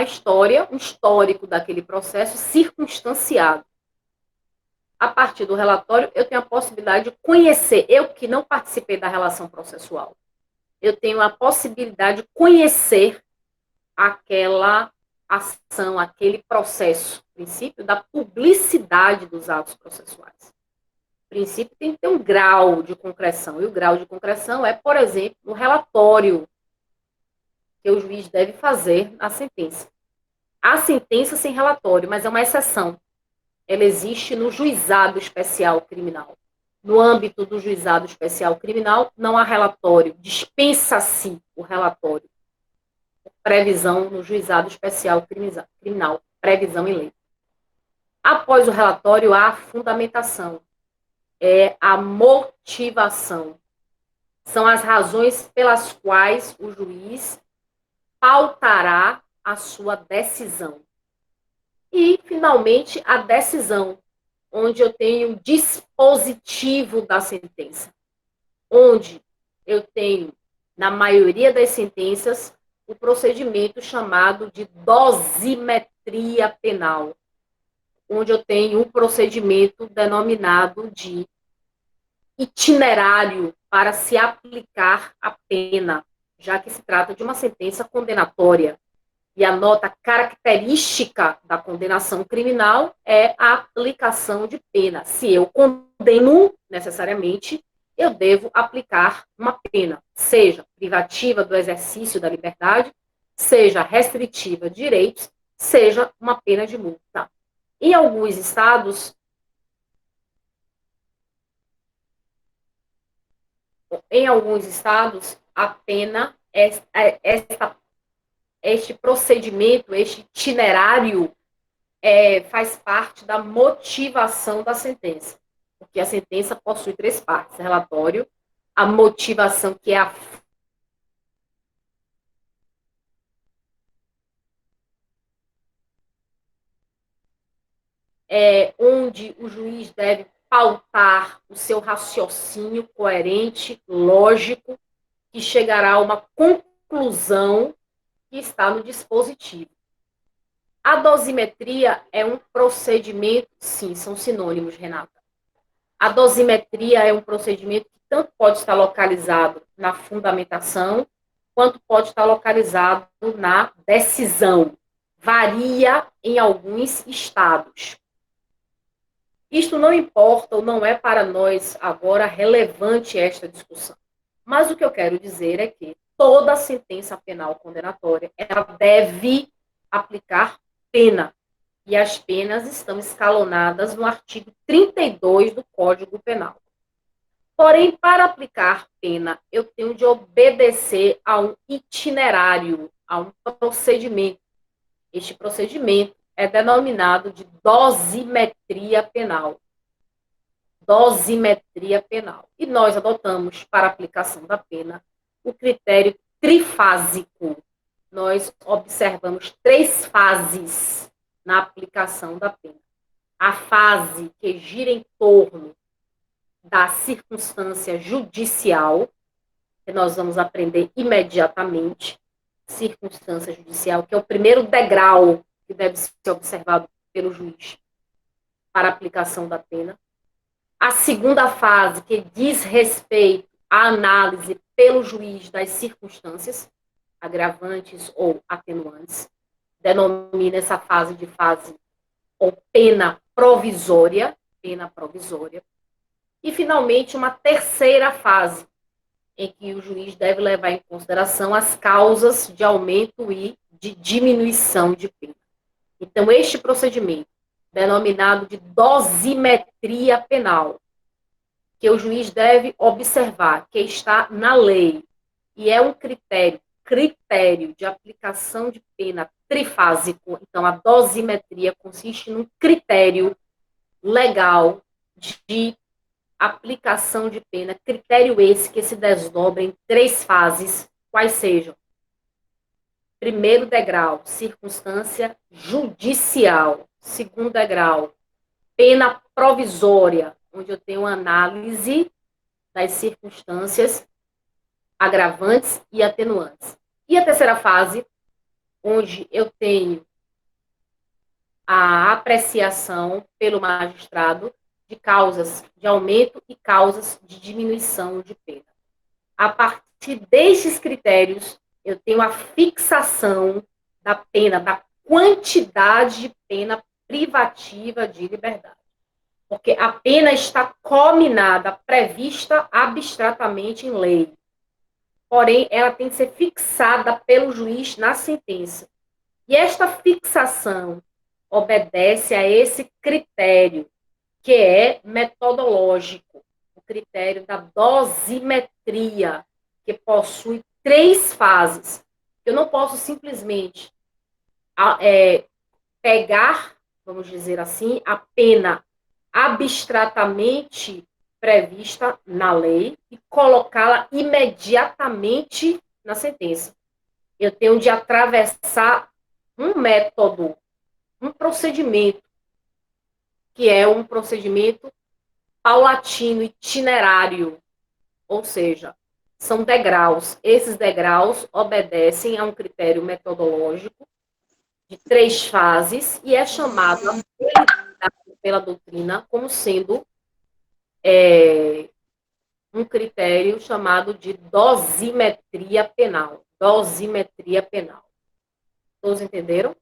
história, um histórico daquele processo circunstanciado. A partir do relatório, eu tenho a possibilidade de conhecer, eu que não participei da relação processual, eu tenho a possibilidade de conhecer aquela ação, aquele processo. O princípio da publicidade dos atos processuais. O princípio tem que ter um grau de concreção, e o grau de concreção é, por exemplo, o relatório que o juiz deve fazer na sentença. Há sentença sem relatório, mas é uma exceção. Ela existe no juizado especial criminal. No âmbito do juizado especial criminal, não há relatório, dispensa-se o relatório. Previsão no juizado especial criminal, previsão em lei. Após o relatório, há a fundamentação, é a motivação. São as razões pelas quais o juiz pautará a sua decisão. E, finalmente, a decisão, onde eu tenho o dispositivo da sentença, onde eu tenho, na maioria das sentenças, o procedimento chamado de dosimetria penal, onde eu tenho um procedimento denominado de itinerário para se aplicar a pena, já que se trata de uma sentença condenatória. E a nota característica da condenação criminal é a aplicação de pena. Se eu condeno, necessariamente, eu devo aplicar uma pena, seja privativa do exercício da liberdade, seja restritiva de direitos, seja uma pena de multa. Em alguns estados, a pena, este procedimento, este itinerário, faz parte da motivação da sentença. Porque a sentença possui 3 partes: relatório, a motivação, que é onde o juiz deve pautar o seu raciocínio coerente, lógico, que chegará a uma conclusão que está no dispositivo. A dosimetria é um procedimento, sim, são sinônimos, Renata. A dosimetria é um procedimento que tanto pode estar localizado na fundamentação, quanto pode estar localizado na decisão. Varia em alguns estados. Isto não importa ou não é para nós agora relevante esta discussão. Mas o que eu quero dizer é que toda sentença penal condenatória, ela deve aplicar pena. E as penas estão escalonadas no artigo 32 do Código Penal. Porém, para aplicar pena, eu tenho de obedecer a um itinerário, a um procedimento. Este procedimento é denominado de dosimetria penal. Dosimetria penal. E nós adotamos, para a aplicação da pena, o critério trifásico. Nós observamos 3 fases na aplicação da pena. A fase que gira em torno da circunstância judicial, que nós vamos aprender imediatamente. circunstância judicial, que é o primeiro degrau que deve ser observado pelo juiz para a aplicação da pena. A segunda fase, que diz respeito à análise pelo juiz das circunstâncias, agravantes ou atenuantes, denomina essa fase de fase ou pena provisória, pena provisória. E, finalmente, uma terceira fase, em que o juiz deve levar em consideração as causas de aumento e de diminuição de pena. Então, este procedimento, denominado de dosimetria penal, que o juiz deve observar que está na lei e é um critério de aplicação de pena trifásico. Então, a dosimetria consiste num critério legal de aplicação de pena, critério esse que se desdobra em 3 fases, quais sejam: primeiro degrau, circunstância judicial; segundo degrau, pena provisória, onde eu tenho análise das circunstâncias agravantes e atenuantes; e a terceira fase, onde eu tenho a apreciação pelo magistrado de causas de aumento e causas de diminuição de pena. A partir destes critérios, eu tenho a fixação da pena, da quantidade de pena privativa de liberdade. Porque a pena está cominada, prevista abstratamente em lei. Porém, ela tem que ser fixada pelo juiz na sentença. E esta fixação obedece a esse critério, que é metodológico, o critério da dosimetria, que possui 3 fases. Eu não posso simplesmente pegar, vamos dizer assim, a pena abstratamente prevista na lei e colocá-la imediatamente na sentença. Eu tenho de atravessar um método, um procedimento, que é um procedimento paulatino, itinerário, ou seja, são degraus. Esses degraus obedecem a um critério metodológico de 3 fases e é chamado pela doutrina como sendo um critério chamado de dosimetria penal. Dosimetria penal. Todos entenderam?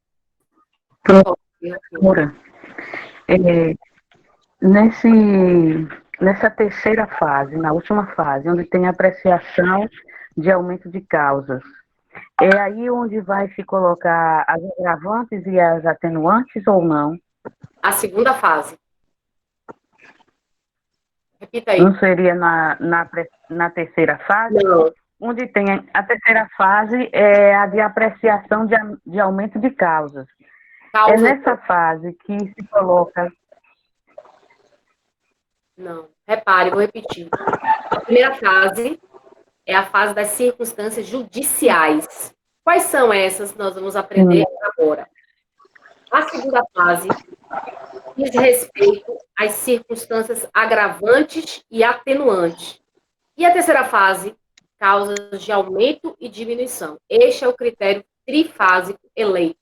Professora, nessa terceira fase, na última fase, onde tem apreciação de aumento de causas, é aí onde vai se colocar as agravantes e as atenuantes ou não? A segunda fase. Repita aí. Não seria na terceira fase? Não. Onde tem a terceira fase é a de apreciação de aumento de causas. É nessa fase que se coloca... Não, repare, vou repetir. A primeira fase é a fase das circunstâncias judiciais. Quais são essas? Nós vamos aprender agora. A segunda fase diz respeito às circunstâncias agravantes e atenuantes. E a terceira fase, causas de aumento e diminuição. Este é o critério trifásico eleito.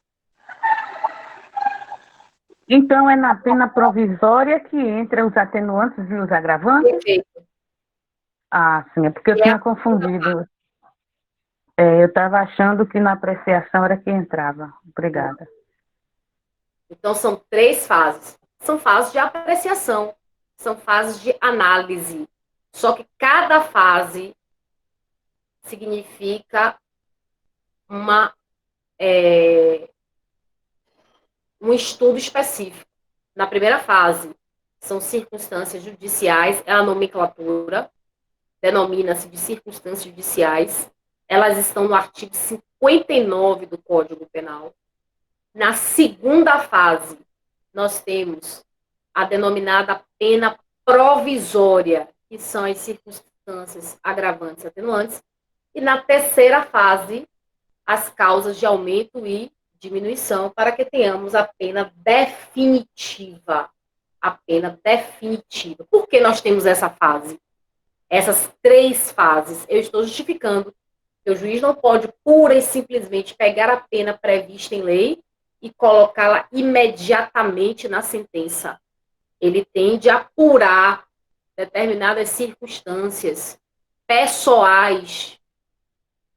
Então, é na pena provisória que entra os atenuantes e os agravantes? Perfeito. Ah, sim, é porque eu tinha confundido. Eu estava achando que na apreciação era que entrava. Obrigada. Então, são 3 fases. São fases de apreciação, são fases de análise. Só que cada fase significa um estudo específico. Na primeira fase, são circunstâncias judiciais, é a nomenclatura, denomina-se de circunstâncias judiciais. Elas estão no artigo 59 do Código Penal. Na segunda fase, nós temos a denominada pena provisória, que são as circunstâncias agravantes e atenuantes. E na terceira fase, as causas de aumento e diminuição, para que tenhamos a pena definitiva. A pena definitiva. Por que nós temos essa fase? Essas 3 fases? Eu estou justificando O juiz não pode pura e simplesmente pegar a pena prevista em lei e colocá-la imediatamente na sentença. Ele tem de apurar determinadas circunstâncias pessoais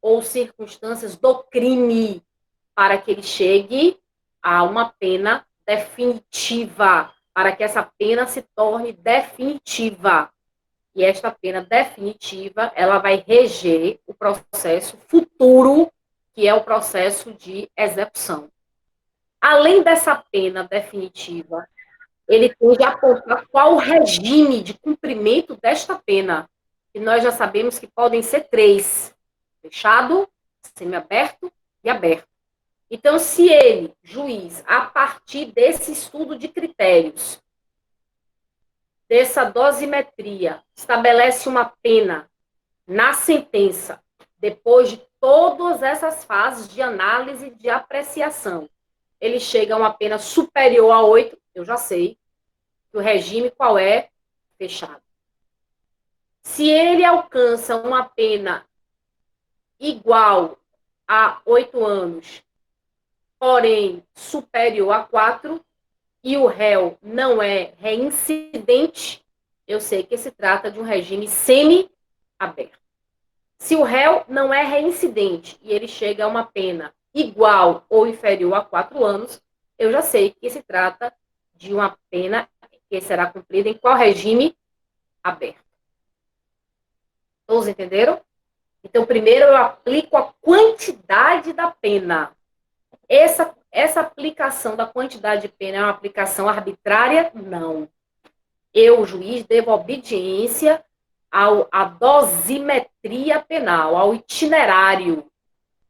ou circunstâncias do crime para que ele chegue a uma pena definitiva, para que essa pena se torne definitiva. E esta pena definitiva, ela vai reger o processo futuro, que é o processo de execução. Além dessa pena definitiva, ele tem de apontar qual o regime de cumprimento desta pena. E nós já sabemos que podem ser 3: fechado, semiaberto e aberto. Então, se ele, juiz, a partir desse estudo de critérios, dessa dosimetria, estabelece uma pena na sentença, depois de todas essas fases de análise de apreciação, ele chega a uma pena superior a 8, eu já sei que o regime qual é? Fechado. Se ele alcança uma pena igual a 8 anos, porém superior a 4, e o réu não é reincidente, eu sei que se trata de um regime semi-aberto. Se o réu não é reincidente e ele chega a uma pena igual ou inferior a 4 anos, eu já sei que se trata de uma pena que será cumprida em qual regime? Aberto. Todos entenderam? Então, primeiro eu aplico a quantidade da pena. Essa aplicação da quantidade de pena é uma aplicação arbitrária? Não. Eu, juiz, devo obediência à dosimetria penal, ao itinerário.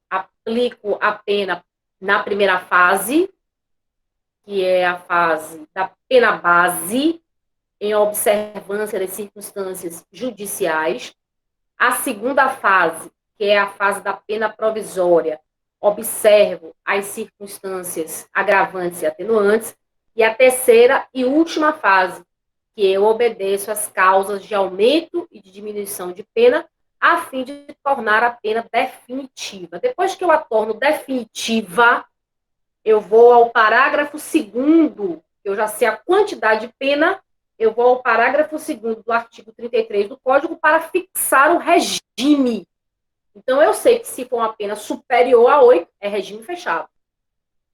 Aplico a pena na primeira fase, que é a fase da pena base, em observância das circunstâncias judiciais. A segunda fase, que é a fase da pena provisória, observo as circunstâncias agravantes e atenuantes. E a terceira e última fase, que eu obedeço às causas de aumento e de diminuição de pena, a fim de tornar a pena definitiva. Depois que eu a torno definitiva, eu vou ao parágrafo 2º, eu já sei a quantidade de pena, eu vou ao parágrafo 2º do artigo 33 do Código para fixar o regime. Então, eu sei que se for uma pena superior a 8, é regime fechado.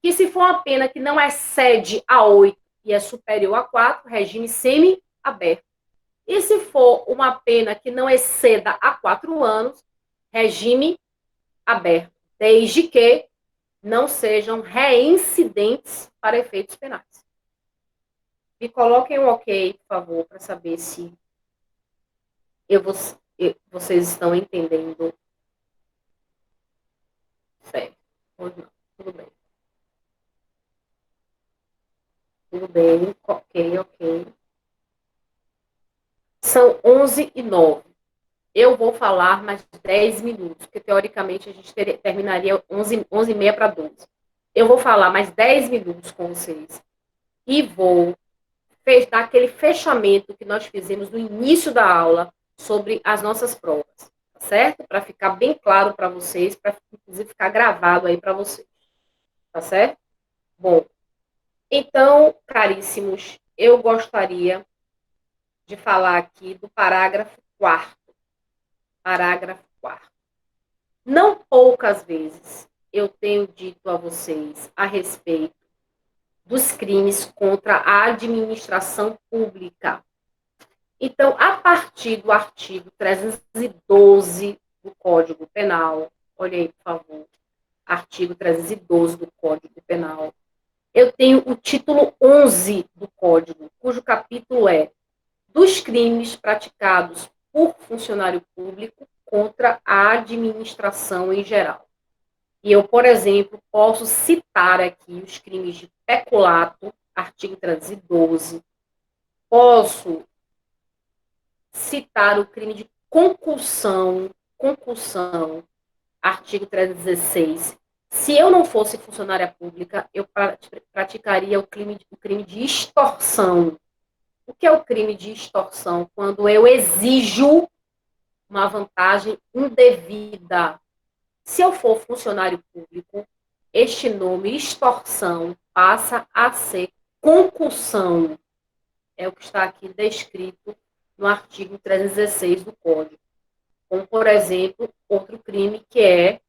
Que se for uma pena que não excede a 8 e é superior a 4, regime semi-aberto. E se for uma pena que não exceda a 4 anos, regime aberto, desde que não sejam reincidentes para efeitos penais. Me coloquem um ok, por favor, para saber se vocês estão entendendo certo. Ou não. Tudo bem. Tudo bem, ok. São 11h09. Eu vou falar mais 10 minutos, porque teoricamente a gente terminaria 11h30 para 12. Eu vou falar mais 10 minutos com vocês e vou dar aquele fechamento que nós fizemos no início da aula sobre as nossas provas, tá certo? Para ficar bem claro para vocês, para inclusive ficar gravado aí para vocês, tá certo? Bom, então, caríssimos, eu gostaria de falar aqui do parágrafo 4º. Parágrafo 4º. Não poucas vezes eu tenho dito a vocês a respeito dos crimes contra a administração pública. Então, a partir do artigo 312 do Código Penal, olha aí, por favor, artigo 312 do Código Penal, eu tenho o título 11 do Código, cujo capítulo é dos crimes praticados por funcionário público contra a administração em geral. E eu, por exemplo, posso citar aqui os crimes de peculato, artigo 312. Posso citar o crime de concussão, artigo 316. Se eu não fosse funcionária pública, eu praticaria o crime de extorsão. O que é o crime de extorsão? Quando eu exijo uma vantagem indevida Se eu for funcionário público, este nome, extorsão, passa a ser concussão. É o que está aqui descrito no artigo 316 do Código. Como, por exemplo, outro crime que é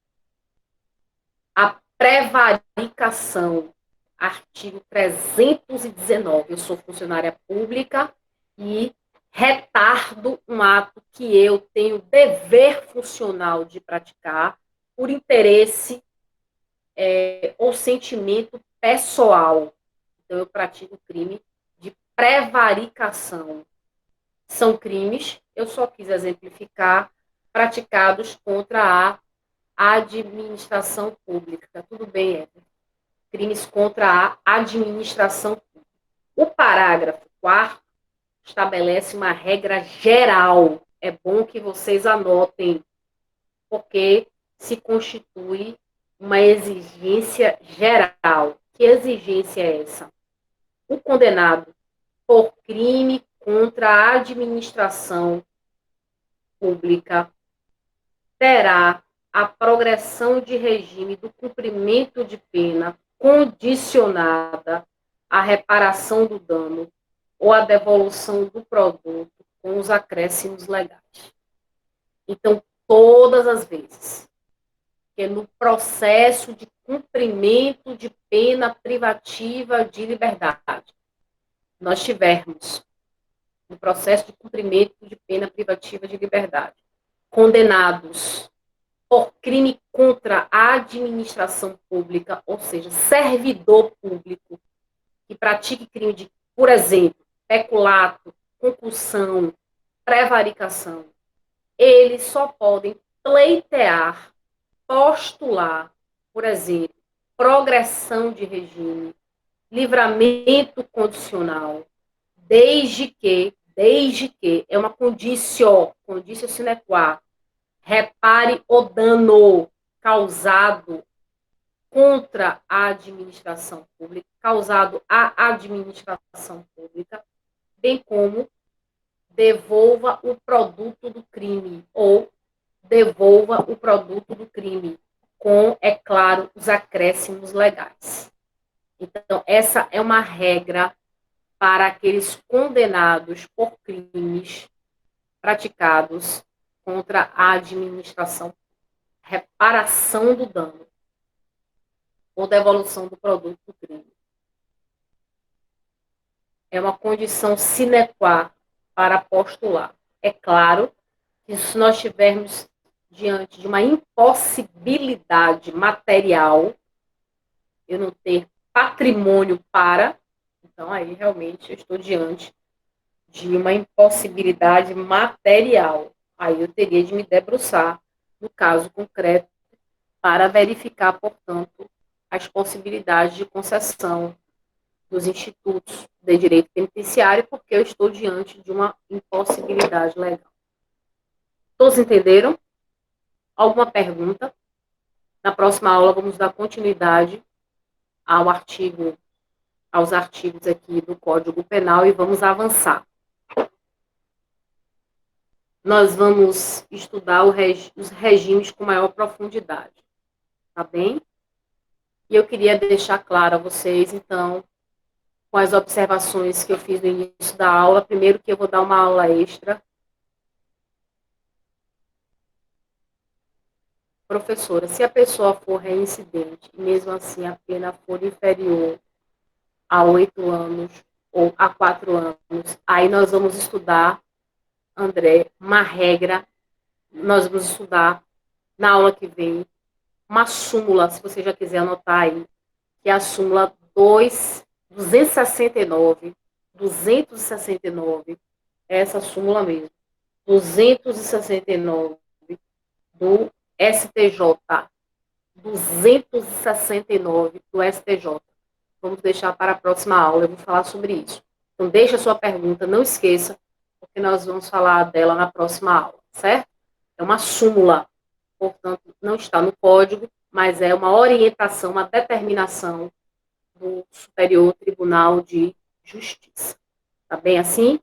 a prevaricação, artigo 319. Eu sou funcionária pública e retardo um ato que eu tenho dever funcional de praticar por interesse ou sentimento pessoal. Então, eu pratico crime de prevaricação. São crimes, eu só quis exemplificar, praticados contra a administração pública. Tudo bem, Éder? Crimes contra a administração pública. O parágrafo 4º estabelece uma regra geral. É bom que vocês anotem, porque se constitui uma exigência geral. Que exigência é essa? O condenado por crime contra a administração pública terá a progressão de regime do cumprimento de pena condicionada à reparação do dano ou à devolução do produto com os acréscimos legais. Então, todas as vezes que no processo de cumprimento de pena privativa de liberdade, nós tivermos no processo de cumprimento de pena privativa de liberdade, condenados por crime contra a administração pública, ou seja, servidor público, que pratique crime de, por exemplo, peculato, concussão, prevaricação, eles só podem pleitear, postular, por exemplo, progressão de regime, livramento condicional, desde que é uma condício sine qua, repare o dano causado contra a administração pública, causado à administração pública, bem como devolva o produto do crime, ou devolva o produto do crime, com, é claro, os acréscimos legais. Então, essa é uma regra para aqueles condenados por crimes praticados contra a administração, reparação do dano ou devolução do produto do crime. É uma condição sine qua para postular. É claro que se nós estivermos diante de uma impossibilidade material, eu não ter patrimônio para, então aí realmente eu estou diante de uma impossibilidade material. Aí eu teria de me debruçar no caso concreto para verificar, portanto, as possibilidades de concessão dos institutos de direito penitenciário, porque eu estou diante de uma impossibilidade legal. Todos entenderam? Alguma pergunta? Na próxima aula vamos dar continuidade aos artigos aqui do Código Penal e vamos avançar. Nós vamos estudar os regimes com maior profundidade, tá bem? E eu queria deixar claro a vocês, então, com as observações que eu fiz no início da aula, primeiro que eu vou dar uma aula extra. Professora, se a pessoa for reincidente, e mesmo assim a pena for inferior a 8 anos ou a 4 anos, aí nós vamos estudar, André, uma regra, nós vamos estudar na aula que vem, uma súmula, se você já quiser anotar aí, que é a súmula 269, essa súmula mesmo, 269 do STJ, 269 do STJ. Vamos deixar para a próxima aula, eu vou falar sobre isso. Então, deixa a sua pergunta, não esqueça, porque nós vamos falar dela na próxima aula, certo? É uma súmula, portanto, não está no código, mas é uma orientação, uma determinação do Superior Tribunal de Justiça. Tá bem assim?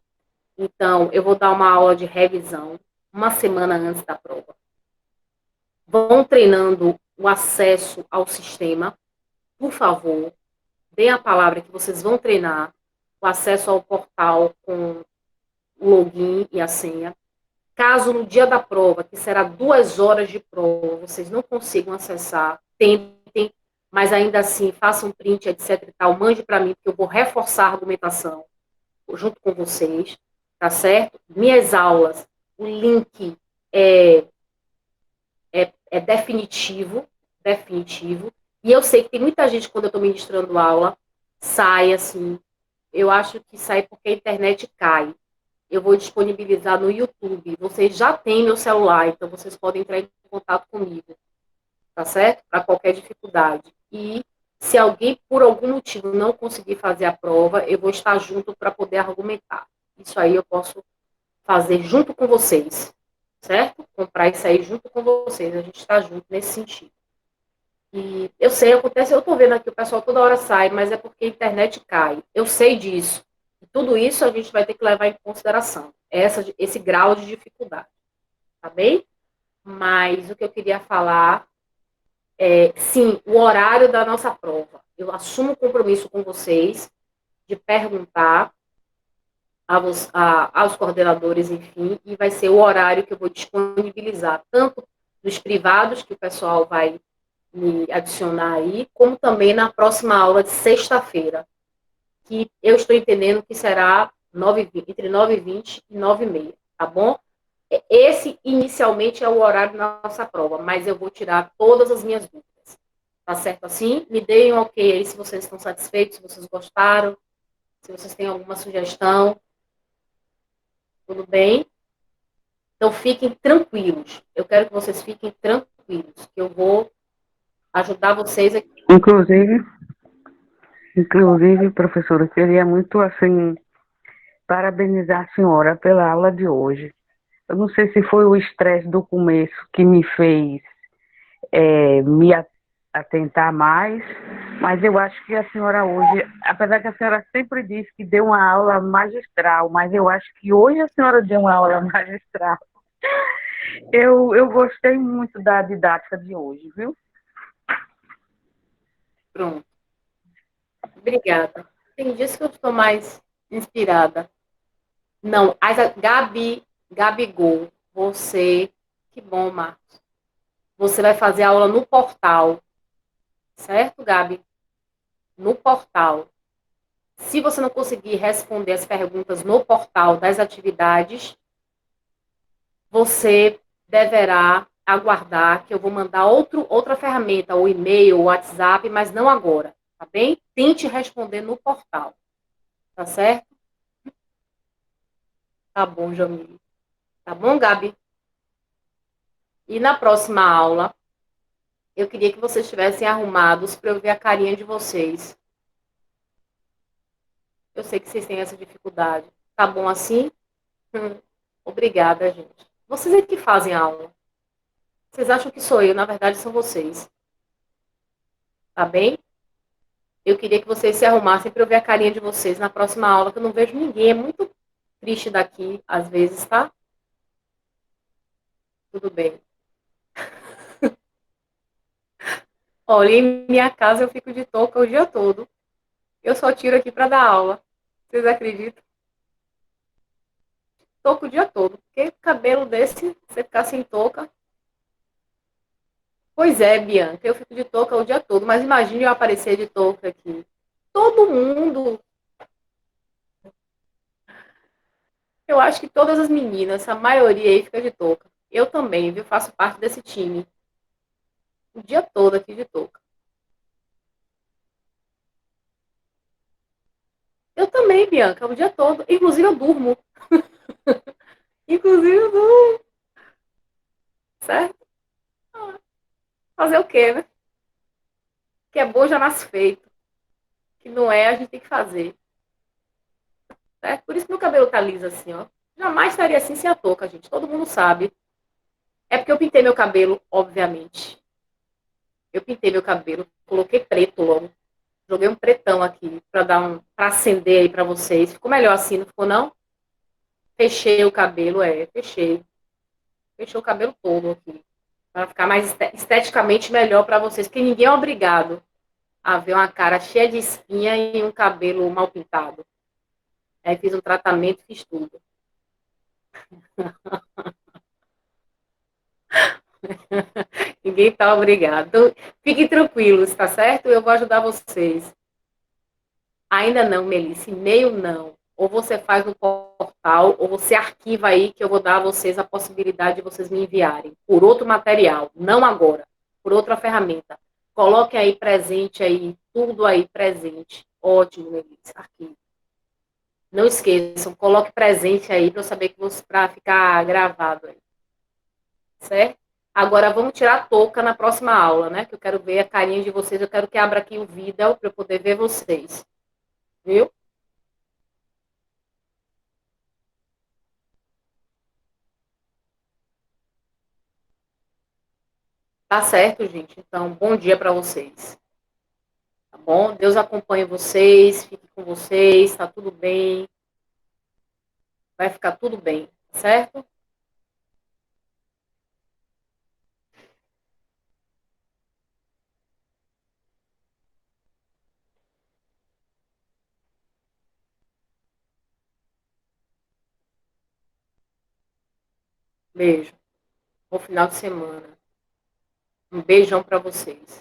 Então, eu vou dar uma aula de revisão uma semana antes da prova. vão treinando o acesso ao sistema, por favor, deem a palavra que vocês vão treinar o acesso ao portal com o login e a senha. Caso no dia da prova, que será 2 horas de prova, vocês não consigam acessar, tentem, mas ainda assim, façam um print, etc e tal, mande para mim, porque eu vou reforçar a argumentação junto com vocês, tá certo? Minhas aulas, o link é definitivo, definitivo, e eu sei que tem muita gente, quando eu estou ministrando aula, sai assim, eu acho que sai porque a internet cai. Eu vou disponibilizar no YouTube. Vocês já têm meu celular, então vocês podem entrar em contato comigo, tá certo? Para qualquer dificuldade. E se alguém, por algum motivo, não conseguir fazer a prova, eu vou estar junto para poder argumentar. Isso aí eu posso fazer junto com vocês, certo? Comprar isso aí junto com vocês. A gente está junto nesse sentido. E eu sei, acontece, eu estou vendo aqui, o pessoal toda hora sai, mas é porque a internet cai. Eu sei disso. E tudo isso a gente vai ter que levar em consideração. Esse grau de dificuldade. Tá bem? Mas o que eu queria falar é, sim, o horário da nossa prova. Eu assumo o compromisso com vocês de perguntar aos coordenadores, enfim, e vai ser o horário que eu vou disponibilizar, tanto nos privados, que o pessoal vai me adicionar aí, como também na próxima aula de sexta-feira, que eu estou entendendo que será entre 9h20 e 9h30, tá bom? Esse, inicialmente, é o horário da nossa prova, mas eu vou tirar todas as minhas dúvidas. Tá certo assim? Me deem um ok aí se vocês estão satisfeitos, se vocês gostaram, se vocês têm alguma sugestão. Tudo bem? Então, fiquem tranquilos. Eu quero que vocês fiquem tranquilos, que eu vou ajudar vocês aqui. Inclusive, professora, eu queria muito, assim, parabenizar a senhora pela aula de hoje. Eu não sei se foi o estresse do começo que me fez me atentar mais, mas eu acho que a senhora hoje, apesar que a senhora sempre diz que deu uma aula magistral, mas eu acho que hoje a senhora deu uma aula magistral. Eu gostei muito da didática de hoje, viu? Pronto. Obrigada. Tem dias que eu estou mais inspirada. Não, Gabigol, você, que bom, Marcos. Você vai fazer aula no portal, certo, Gabi? No portal. Se você não conseguir responder as perguntas no portal das atividades, você deverá aguardar que eu vou mandar outra ferramenta, ou e-mail, ou WhatsApp, mas não agora, tá bem? Tente responder no portal, tá certo? Tá bom, Jamile. Tá bom, Gabi? E na próxima aula, eu queria que vocês estivessem arrumados para eu ver a carinha de vocês. Eu sei que vocês têm essa dificuldade. Tá bom assim? Obrigada, gente. Vocês é que fazem a aula. Vocês acham que sou eu, na verdade são vocês. Tá bem? Eu queria que vocês se arrumassem para eu ver a carinha de vocês na próxima aula, que eu não vejo ninguém. É muito triste daqui, às vezes, tá? Tudo bem. Olha, em minha casa eu fico de touca o dia todo. Eu só tiro aqui para dar aula. Vocês acreditam? Touca o dia todo. Porque cabelo desse, você ficar sem touca. Pois é, Bianca, eu fico de touca o dia todo, mas imagine eu aparecer de touca aqui. Todo mundo, eu acho que todas as meninas, a maioria aí fica de touca. Eu também, viu? Faço parte desse time. O dia todo aqui de touca. Eu também, Bianca, o dia todo. Inclusive eu durmo. Inclusive eu durmo. Certo? Fazer o quê, né? Que é bom já nasce feito. Que não é, a gente tem que fazer. Certo? Por isso que meu cabelo tá liso assim, ó. Jamais estaria assim sem a touca, gente. Todo mundo sabe. É porque eu pintei meu cabelo, obviamente. Eu pintei meu cabelo, coloquei preto logo. Joguei um pretão aqui para acender aí para vocês. Ficou melhor assim, não ficou não? Fechei o cabelo, fechei. Fechei o cabelo todo aqui. Para ficar mais esteticamente melhor para vocês, porque ninguém é obrigado a ver uma cara cheia de espinha e um cabelo mal pintado. Aí fiz um tratamento, fiz tudo. Ninguém está obrigado. Então, fiquem tranquilos, tá certo? Eu vou ajudar vocês. Ainda não, Melissa, e-mail não. Ou você faz no portal, ou você arquiva aí, que eu vou dar a vocês a possibilidade de vocês me enviarem por outro material, não agora, por outra ferramenta. Coloque aí presente aí, tudo aí presente. Ótimo, Melissa, arquivo. Não esqueçam, coloque presente aí para eu saber que você para ficar gravado aí, certo? Agora vamos tirar a touca na próxima aula, né? Que eu quero ver a carinha de vocês, eu quero que abra aqui o vídeo para eu poder ver vocês, viu? Tá certo, gente. Então, bom dia para vocês. Tá bom? Deus acompanhe vocês, fique com vocês, tá tudo bem, vai ficar tudo bem, certo? Beijo. Bom final de semana. Um beijão para vocês.